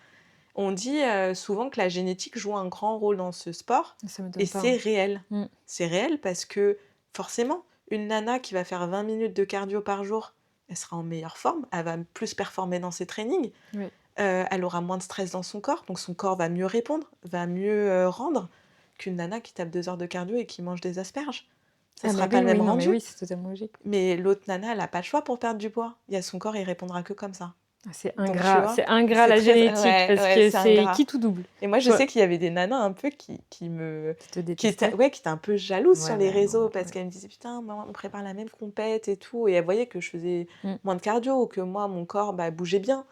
B: On dit, souvent que la génétique joue un grand rôle dans ce sport
A: Ça
B: et
A: m'étonne pas,
B: c'est
A: hein.
B: réel.
A: Mmh.
B: C'est réel parce que forcément, une nana qui va faire 20 minutes de cardio par jour, elle sera en meilleure forme, elle va plus performer dans ses trainings,
A: Ouais.
B: elle aura moins de stress dans son corps, donc son corps va mieux répondre, va mieux, rendre qu'une nana qui tape 2 heures de cardio et qui mange des asperges. Ça
A: Ah bah
B: sera pas
A: oui,
B: le
A: oui,
B: même
A: non, mais
B: rendu.
A: oui, c'est totalement logique.
B: Mais l'autre nana, elle a pas le choix pour perdre du poids. Il y a son corps, il répondra que comme ça.
A: Ah,
B: Donc tu vois?
A: c'est ingrat
B: C'est
A: la
B: très
A: génétique
B: ouais,
A: parce
B: ouais,
A: que
B: c'est
A: c'est
B: ingrat.
A: qui tout double.
B: Et moi, je
A: Toi
B: sais qu'il y avait des nanas un peu qui
A: qui te
B: qui étaient
A: détestais?
B: ouais, qui étaient un peu jalouses sur
A: Ouais,
B: les
A: ouais, non,
B: réseaux
A: mais
B: parce
A: ouais.
B: qu'elles me disaient: «Putain, moi, on prépare la même compète et tout» et elles voyaient que je faisais
A: Mmh.
B: moins de cardio ou que moi, mon corps, bah, bougeait bien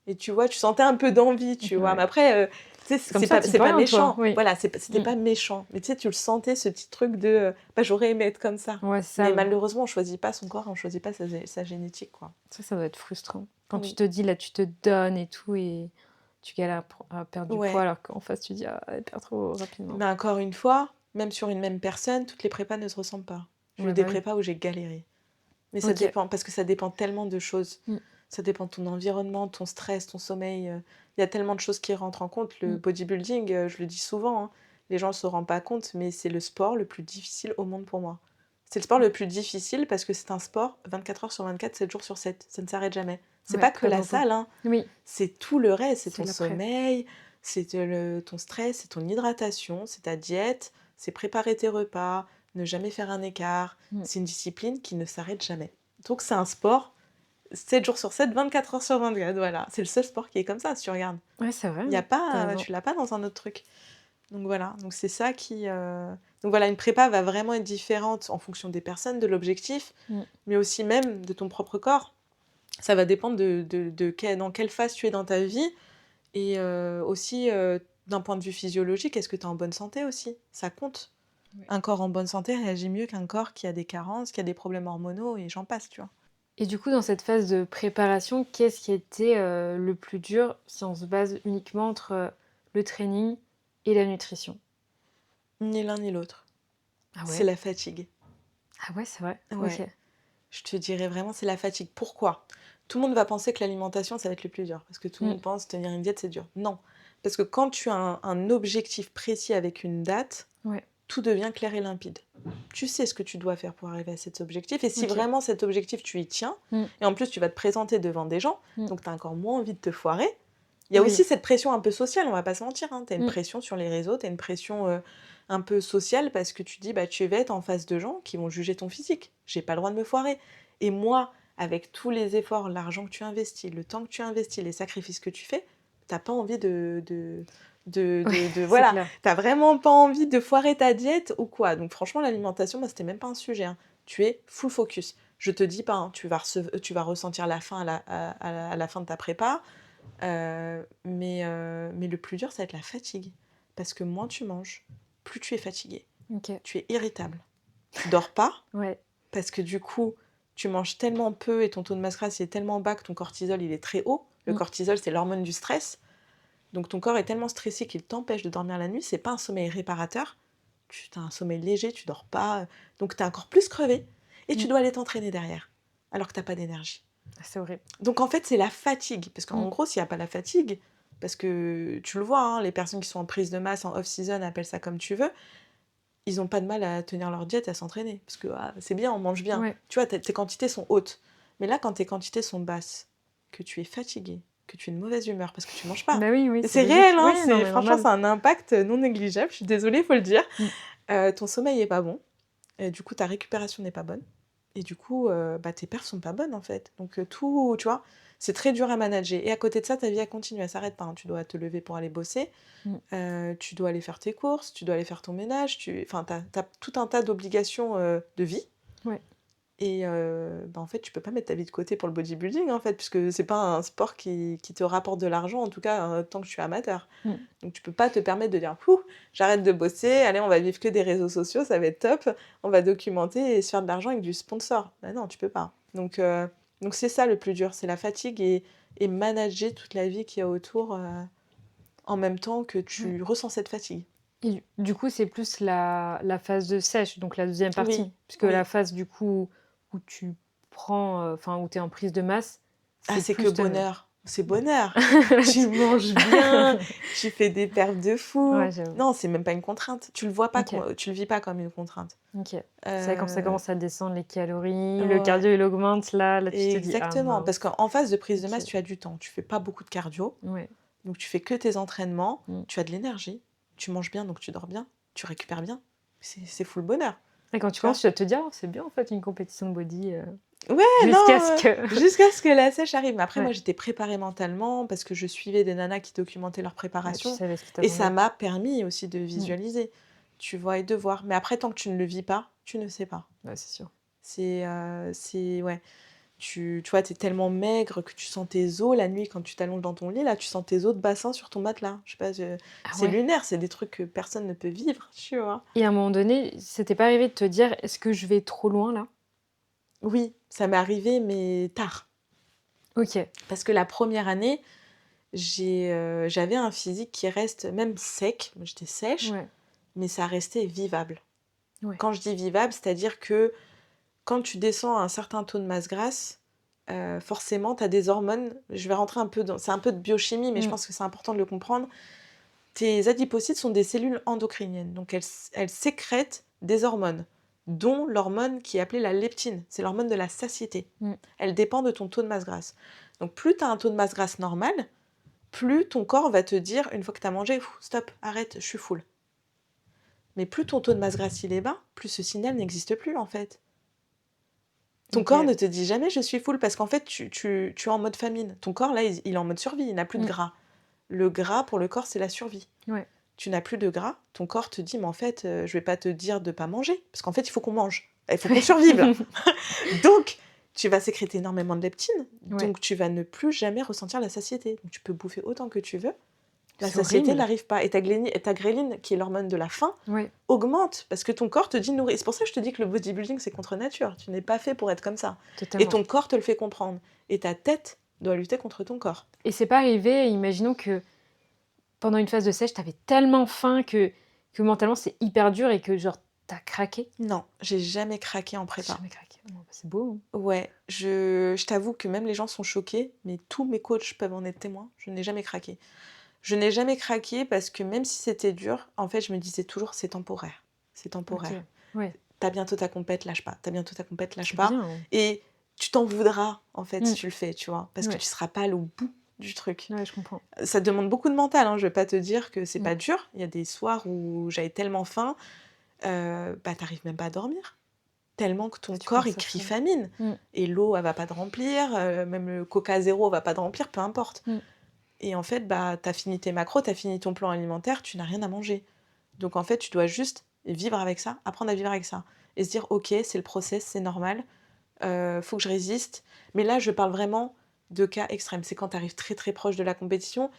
B: et tu vois, tu sentais un peu d'envie, tu vois? Mais
A: Ouais.
B: après, tu sais,
A: C'est comme
B: c'est
A: ça,
B: pas
A: tu
B: c'est
A: peux
B: pas
A: rien, toi.
B: méchant.
A: Oui.
B: Voilà, c'était
A: Mmh.
B: pas méchant, mais tu sais, tu le sentais ce petit truc de, bah, j'aurais aimé être comme ça.
A: Ouais, c'est
B: Mais
A: ça.
B: malheureusement, on choisit pas son corps, on choisit pas sa génétique, quoi.
A: Ça doit être frustrant. Quand tu
B: Oui.
A: te dis, là, tu te donnes et tout et tu galères à perdre du poids
B: Ouais.
A: alors qu'en face, tu dis: «Ah, elle perd trop rapidement».
B: Mais encore une fois, même sur une même personne, toutes les prépas ne se ressemblent pas. J'ai eu
A: Ouais,
B: des
A: bah oui.
B: prépas où j'ai galéré. Mais ça
A: OK.
B: dépend, parce que ça dépend tellement de choses.
A: Mmh.
B: Ça dépend de ton environnement, de ton stress, ton sommeil. Il y a tellement de choses qui rentrent en compte. Le
A: Mmh.
B: bodybuilding, je le dis souvent, hein, les gens ne se rendent pas compte, mais c'est le sport le plus difficile au monde pour moi. C'est le sport le plus difficile parce que c'est un sport 24 heures sur 24, 7 jours sur 7. Ça ne s'arrête jamais. C'est
A: Ouais,
B: pas que
A: très
B: la
A: longtemps.
B: salle, hein,
A: Oui,
B: c'est tout le reste. C'est
A: c'est
B: ton
A: l'après.
B: sommeil, c'est ton stress, c'est ton hydratation, c'est ta diète, c'est préparer tes repas, ne jamais faire un écart.
A: Mmh.
B: C'est une discipline qui ne s'arrête jamais. Donc c'est un sport 7 jours sur 7, 24 heures sur 24, voilà. C'est le seul sport qui est comme ça, si tu regardes.
A: Ouais, c'est vrai,
B: Il y a
A: tu
B: pas,
A: raison.
B: tu l'as pas dans un autre truc. Donc voilà, donc c'est ça qui, donc voilà, une prépa va vraiment être différente en fonction des personnes, de l'objectif,
A: Mmh.
B: mais aussi même de ton propre corps. Ça va dépendre dans quelle phase tu es dans ta vie et aussi, d'un point de vue physiologique, est-ce que tu es en bonne santé aussi? Ça compte.
A: Ouais.
B: Un corps en bonne santé réagit mieux qu'un corps qui a des carences, qui a des problèmes hormonaux et j'en passe, tu vois?
A: Et du coup, dans cette phase de préparation, qu'est-ce qui était, le plus dur si on se base uniquement entre, le training et la nutrition?
B: Ni l'un ni l'autre.
A: Ah
B: C'est
A: ouais?
B: la fatigue.
A: Ah ouais, c'est vrai? OK.
B: Ouais, je te dirais vraiment, c'est la fatigue. Pourquoi? Tout le monde va penser que l'alimentation, ça va être le plus dur, parce que tout le
A: Mmh.
B: monde pense tenir une diète, c'est dur. Non, parce que quand tu as un objectif précis avec une date,
A: Ouais.
B: tout devient clair et limpide. Tu sais ce que tu dois faire pour arriver à cet objectif, et si
A: OK.
B: vraiment cet objectif, tu y tiens,
A: Mmh.
B: et en plus tu vas te présenter devant des gens,
A: Mmh.
B: donc tu as encore moins envie de te foirer. Il y a
A: Oui.
B: aussi cette pression un peu sociale, on va pas se mentir, hein. Tu as une
A: Mmh.
B: pression sur les réseaux, tu as une pression un peu sociale parce que tu dis, bah, tu vas être en face de gens qui vont juger ton physique. J'ai pas le droit de me foirer. Et moi, avec tous les efforts, l'argent que tu investis, le temps que tu investis, les sacrifices que tu fais, tu pas envie
A: Ouais, c'est
B: voilà,
A: clair.
B: tu vraiment pas envie de foirer ta diète ou quoi. Donc franchement, l'alimentation, moi, c'était même pas un sujet, hein. Tu es full focus. Je te dis pas, hein, tu vas ressentir la faim à la fin de ta prépa, mais le plus dur, ça va être la fatigue. Parce que moins tu manges, plus tu es fatigué.
A: OK.
B: Tu es irritable. Tu dors pas,
A: Ouais.
B: parce que du coup, tu manges tellement peu et ton taux de masse grasse il est tellement bas que ton cortisol il est très haut. Le
A: Mmh.
B: cortisol, c'est l'hormone du stress. Donc ton corps est tellement stressé qu'il t'empêche de dormir la nuit. C'est pas un sommeil réparateur. Tu as un sommeil léger, tu dors pas. Donc tu es encore plus crevé et tu
A: Mmh.
B: dois aller t'entraîner derrière alors que tu pas d'énergie.
A: Ah, c'est horrible.
B: Donc en fait, c'est la fatigue. Parce qu'en
A: Mmh.
B: gros, s'il n'y a pas la fatigue, parce que tu le vois, hein, les personnes qui sont en prise de masse, en off-season, appelle ça comme tu veux, ils n'ont pas de mal à tenir leur diète, à s'entraîner. Parce que c'est bien, on mange bien.
A: Ouais.
B: Tu vois, tes quantités sont hautes. Mais là, quand tes quantités sont basses, que tu es fatigué, que tu es de mauvaise humeur parce que tu manges pas.
A: Bah, oui, oui,
B: Et
A: c'est
B: c'est réel,
A: logique. Oui,
B: hein,
A: non, mais
B: franchement,
A: normal.
B: ça a un impact non négligeable. Je suis désolée, il faut le dire.
A: Mmh.
B: Ton sommeil est pas bon. Et du coup, ta récupération n'est pas bonne. Et du coup, tes perfs sont pas bonnes, en fait. Donc, tout, tu vois, c'est très dur à manager. Et à côté de ça, ta vie, elle continue, elle s'arrête pas, hein. Tu dois te lever pour aller bosser. Tu dois aller faire tes courses, tu dois aller faire ton ménage. Enfin, t'as tout un tas d'obligations de vie.
A: Ouais.
B: Et en fait, tu peux pas mettre ta vie de côté pour le bodybuilding, en fait, puisque c'est pas un sport qui te rapporte de l'argent, en tout cas, tant que je suis amateur.
A: Mmh.
B: Donc, tu peux pas te permettre de dire, ouh, j'arrête de bosser, allez, on va vivre que des réseaux sociaux, ça va être top, on va documenter et se faire de l'argent avec du sponsor. Bah non, tu peux pas. Donc c'est ça le plus dur, c'est la fatigue et manager toute la vie qu'il y a autour en même temps que
A: Ouais.
B: tu ressens cette fatigue.
A: Et du coup, c'est plus la phase de sèche, donc la deuxième
B: Oui,
A: partie. Puisque
B: oui.
A: la phase, du coup, où tu prends, enfin, où tu es en prise de masse,
B: Ah,
A: c'est
B: c'est que
A: plus
B: bonheur. C'est bonheur.
A: Là,
B: Tu manges bien, tu fais des perfs de
A: Ouais,
B: fou.
A: j'avoue.
B: Non, c'est même pas une contrainte. Tu le vois pas,
A: OK,
B: tu le vis pas comme une contrainte.
A: OK. C'est vrai quand ça
B: Euh,
A: commence à descendre les calories, le
B: ouais,
A: cardio il augmente, là tu te dis: «Ah
B: exactement. Parce
A: mince».
B: qu'en phase de prise de
A: OK.
B: masse, tu as du temps. Tu fais pas beaucoup de cardio,
A: Ouais.
B: donc tu fais que tes entraînements.
A: Mmh.
B: Tu as de l'énergie. Tu manges bien, donc tu dors bien. Tu récupères bien. C'est full bonheur.
A: Et quand tu
B: Tu vois?
A: commences, tu vas te dire: «Oh, c'est bien en fait une compétition de body»,
B: Ouais,
A: jusqu'à ce
B: non,
A: que
B: jusqu'à ce que la sèche arrive. Mais après, moi,
A: ouais,
B: j'étais préparée mentalement parce que je suivais des nanas qui documentaient leur
A: ouais, tu
B: préparation
A: savais ce qui
B: et ça
A: t'attendait.
B: m'a permis aussi de
A: Mmh.
B: visualiser, tu vois, et de voir. Mais après, tant que tu ne le vis pas, tu ne sais pas.
A: Ouais, c'est sûr.
B: Ouais, tu vois, tu es tellement maigre que tu sens tes os la nuit quand tu t'allonges dans ton lit, là, tu sens tes os de bassin sur ton matelas. Je sais pas,
A: Ah
B: c'est
A: ouais?
B: lunaire, c'est des trucs que personne ne peut vivre, tu vois.
A: Et à un moment donné, ça t'est pas arrivé de te dire: «Est-ce que je vais trop loin là?»
B: Oui, ça m'est arrivé, mais tard.
A: OK.
B: Parce que la première année, j'avais un physique qui reste même sec, moi j'étais sèche,
A: Ouais,
B: mais ça restait vivable.
A: ouais.
B: Quand je dis vivable, c'est-à-dire que quand tu descends à un certain taux de masse grasse, forcément, tu as des hormones. Je vais rentrer un peu dans. C'est un peu de biochimie, mais je
A: Mmh.
B: pense que c'est important de le comprendre. Tes adipocytes sont des cellules endocriniennes, donc elles sécrètent des hormones, dont l'hormone qui est appelée la leptine. C'est l'hormone de la satiété.
A: Mmh.
B: Elle dépend de ton taux de masse grasse. Donc plus tu as un taux de masse grasse normal, plus ton corps va te dire, une fois que tu as mangé, stop, arrête, je suis full. Mais plus ton taux de masse grasse il est bas, plus ce signal n'existe plus en fait. Ton corps
A: OK.
B: ne te dit jamais je suis full parce qu'en fait tu es en mode famine. Ton corps là il est en mode survie, il n'a plus de
A: Mmh.
B: gras. Le gras pour le corps c'est la survie.
A: Ouais.
B: Tu n'as plus de gras, ton corps te dit mais en fait je vais pas te dire de pas manger parce qu'en fait il faut qu'on mange, il faut qu'on
A: Ouais.
B: survive là. Donc tu vas sécréter énormément de leptine,
A: Ouais.
B: donc tu vas ne plus jamais ressentir la satiété. Donc tu peux bouffer autant que tu veux, la
A: C'est
B: satiété
A: horrible.
B: n'arrive pas. Et ta gréline, qui est l'hormone de la faim,
A: Ouais.
B: augmente parce que ton corps te dit nourrir. C'est pour ça que je te dis que le bodybuilding, c'est contre nature. Tu n'es pas fait pour être comme ça. Et
A: Totalement.
B: ton corps te le fait comprendre. Et ta tête doit lutter contre ton corps.
A: Et c'est pas arrivé, imaginons que pendant une phase de sèche, tu avais tellement faim que mentalement c'est hyper dur et que genre tu as craqué?
B: Non, j'ai jamais craqué en
A: J'ai
B: prépa.
A: jamais craqué. Bon, bah, c'est beau, hein.
B: Ouais, je t'avoue que même les gens sont choqués, mais tous mes coachs peuvent en être témoins. Je n'ai jamais craqué. Je n'ai jamais craqué parce que même si c'était dur, en fait, je me disais toujours c'est temporaire. C'est
A: OK.
B: temporaire.
A: Ouais,
B: T'as bientôt ta compète, lâche pas. T'as bientôt ta compète, lâche
A: c'est
B: pas.
A: bien, hein.
B: Et tu t'en voudras, en fait, si
A: Mmh.
B: tu le fais, tu vois. Parce que
A: Ouais.
B: tu seras pas allé au bout du truc.
A: Ouais, je comprends.
B: Ça demande beaucoup de mental, hein. Je vais pas te dire que c'est
A: Mmh.
B: pas dur. Il y a des soirs où j'avais tellement faim, t'arrives même pas à dormir. Tellement que ton
A: Tu
B: corps, il
A: penses à
B: crie
A: ça.
B: famine.
A: Mmh.
B: Et l'eau, elle va pas te remplir. Même le Coca zéro, elle va pas te remplir, peu importe.
A: Mmh.
B: Et en fait, bah, tu as fini tes macros, tu as fini ton plan alimentaire, tu n'as rien à manger. Donc en fait, tu dois juste vivre avec ça, apprendre à vivre avec ça. Et se dire, ok, c'est le process, c'est normal, faut que je résiste. Mais là, je parle vraiment de cas extrêmes. C'est quand tu arrives très très proche de la compétition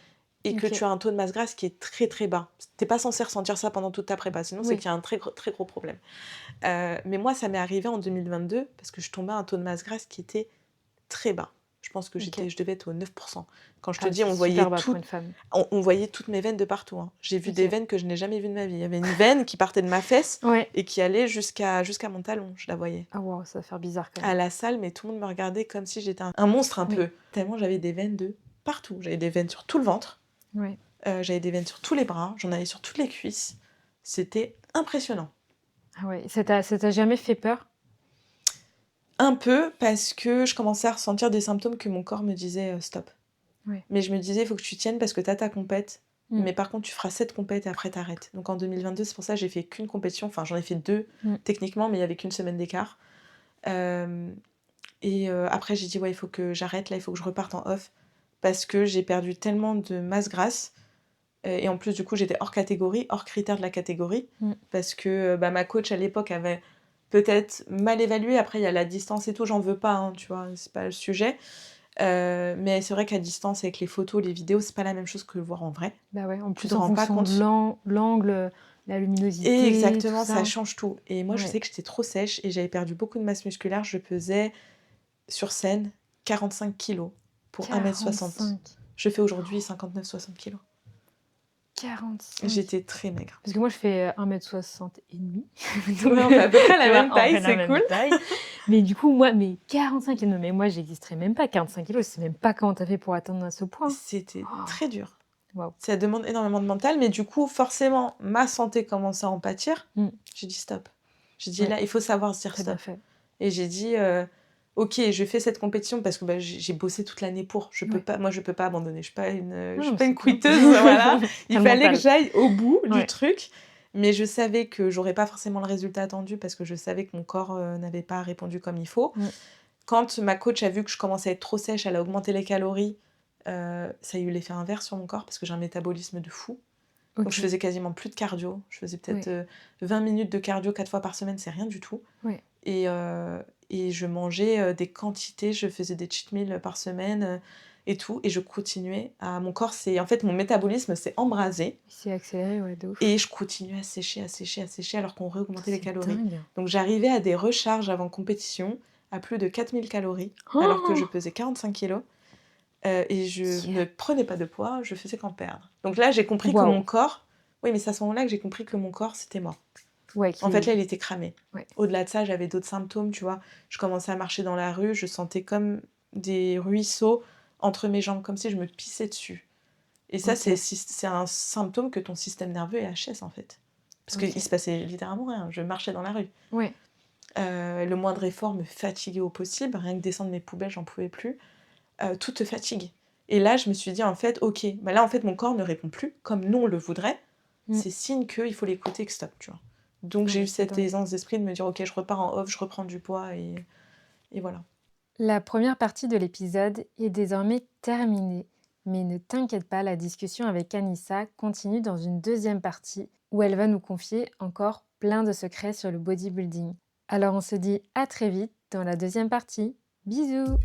B: et que
A: Ok.
B: tu as un taux de masse grasse qui est très très bas. T'es pas censé ressentir ça pendant toute ta prépa, sinon c'est
A: Oui.
B: qu'il y a un très gros problème. Mais moi, ça m'est arrivé en 2022 parce que je tombais à un taux de masse grasse qui était très bas. Je pense que
A: Ok.
B: je devais être au 9%. Quand je te
A: Ah,
B: dis,
A: c'est
B: on voyait
A: super bas pour
B: tout,
A: une femme.
B: on voyait toutes mes veines de partout, hein. J'ai vu des
A: Ok.
B: veines que je n'ai jamais vues de ma vie. Il y avait une veine qui partait de ma fesse
A: Ouais.
B: et qui allait jusqu'à mon talon, je la voyais.
A: Ah wow, ça va faire bizarre quand
B: À
A: même.
B: la salle, mais tout le monde me regardait comme si j'étais un monstre un
A: Oui.
B: peu. Tellement j'avais des veines de partout. J'avais des veines sur tout le ventre,
A: Ouais.
B: j'avais des veines sur tous les bras, j'en avais sur toutes les cuisses. C'était impressionnant.
A: Ah ouais. Ça t'a jamais fait peur?
B: Un peu parce que je commençais à ressentir des symptômes que mon corps me disait stop.
A: Ouais.
B: Mais je me disais, il faut que tu tiennes parce que t'as ta compète.
A: Mm.
B: Mais par contre, tu feras cette compète et après t'arrêtes. Donc en 2022, c'est pour ça que j'ai fait qu'une compétition. Enfin, j'en ai fait 2 techniquement, mais il y avait qu'une semaine d'écart. Après, j'ai dit, ouais, il faut que j'arrête. Là, il faut que je reparte en off parce que j'ai perdu tellement de masse grasse. Et en plus, du coup, j'étais hors catégorie, hors critère de la catégorie. Parce que ma coach à l'époque avait peut-être mal évalué. Après, il y a la distance et tout, j'en veux pas, hein, tu vois, c'est pas le sujet. Mais c'est vrai qu'à distance, avec les photos, les vidéos, c'est pas la même chose que le voir en vrai.
A: Bah ouais, en
B: Tu
A: plus
B: te
A: en
B: rends pas
A: fonction de
B: compte.
A: l'angle, la
B: Et
A: luminosité, tout
B: exactement, ça
A: ça.
B: change tout. Et moi, je
A: Ouais.
B: sais que j'étais trop sèche et j'avais perdu beaucoup de masse musculaire. Je pesais sur scène 45 kilos pour 1m60.
A: 45.
B: Je fais aujourd'hui 59-60 kilos.
A: 45.
B: J'étais très maigre.
A: Parce que moi, je fais 1m60 et demi.
B: Ouais, on fait à peu près la
A: Tu vois,
B: même
A: on
B: taille,
A: fait la
B: c'est
A: même
B: cool.
A: taille. Mais du coup, moi, mais 45 kilos, mais moi, j'existerais même pas 45 kilos. Je sais même pas comment t'as fait pour atteindre à ce point.
B: C'était très dur.
A: Waouh.
B: Ça demande énormément de mental, mais du coup, forcément, ma santé commençait à en pâtir. J'ai dit stop. J'ai dit
A: Ouais.
B: là, il faut savoir se dire
A: Très bien
B: stop.
A: fait.
B: Et j'ai dit, ok, je fais cette compétition parce que j'ai bossé toute l'année pour. Je peux pas, moi, je peux pas abandonner. Je suis pas
A: Non,
B: une
A: c'est bien.
B: quitteuse, voilà. Il
A: T'as le
B: fallait que
A: mental.
B: j'aille au bout du
A: Ouais.
B: truc. Mais je savais que j'aurais pas forcément le résultat attendu parce que je savais que mon corps n'avait pas répondu comme il faut. Quand ma coach a vu que je commençais à être trop sèche, elle a augmenté les calories. Ça a eu l'effet inverse sur mon corps parce que j'ai un métabolisme de fou.
A: Ok.
B: Donc je faisais quasiment plus de cardio. Je faisais peut-être
A: Ouais.
B: 20 minutes de cardio 4 fois par semaine, c'est rien du tout.
A: Ouais.
B: Et je mangeais des quantités, je faisais des cheat meals par semaine et tout. Et je continuais à... Mon corps, en fait, mon métabolisme s'est embrasé.
A: C'est accéléré, ouais, de ouf.
B: Et je continuais à sécher alors qu'on réaugmentait les
A: C'est
B: calories.
A: dingue.
B: Donc j'arrivais à des recharges avant compétition à plus de 4000 calories, alors que je pesais 45 kilos. Et je ne prenais pas de poids, je faisais qu'en perdre. Donc là, j'ai compris que mon corps... Oui, mais c'est à ce moment-là que j'ai compris que mon corps, c'était mort.
A: Ouais,
B: En fait, là, il était cramé.
A: Ouais.
B: Au-delà de ça, j'avais d'autres symptômes, tu vois. Je commençais à marcher dans la rue, je sentais comme des ruisseaux entre mes jambes, comme si je me pissais dessus. Et ça, c'est un symptôme que ton système nerveux est HS, en fait. Parce qu'il se passait littéralement rien. Je marchais dans la rue.
A: Ouais.
B: Le moindre effort me fatiguait au possible. Rien que descendre mes poubelles, j'en pouvais plus. Tout te fatigue. Et là, je me suis dit, en fait, ok, bah là, en fait, mon corps ne répond plus comme nous, on le voudrait. C'est signe qu'il faut l'écouter, que stop, tu vois. Donc, j'ai eu cette aisance d'esprit de me dire, ok, je repars en off, je reprends du poids, et voilà.
A: La première partie de l'épisode est désormais terminée. Mais ne t'inquiète pas, la discussion avec Anissa continue dans une deuxième partie où elle va nous confier encore plein de secrets sur le bodybuilding. Alors on se dit à très vite dans la deuxième partie. Bisous!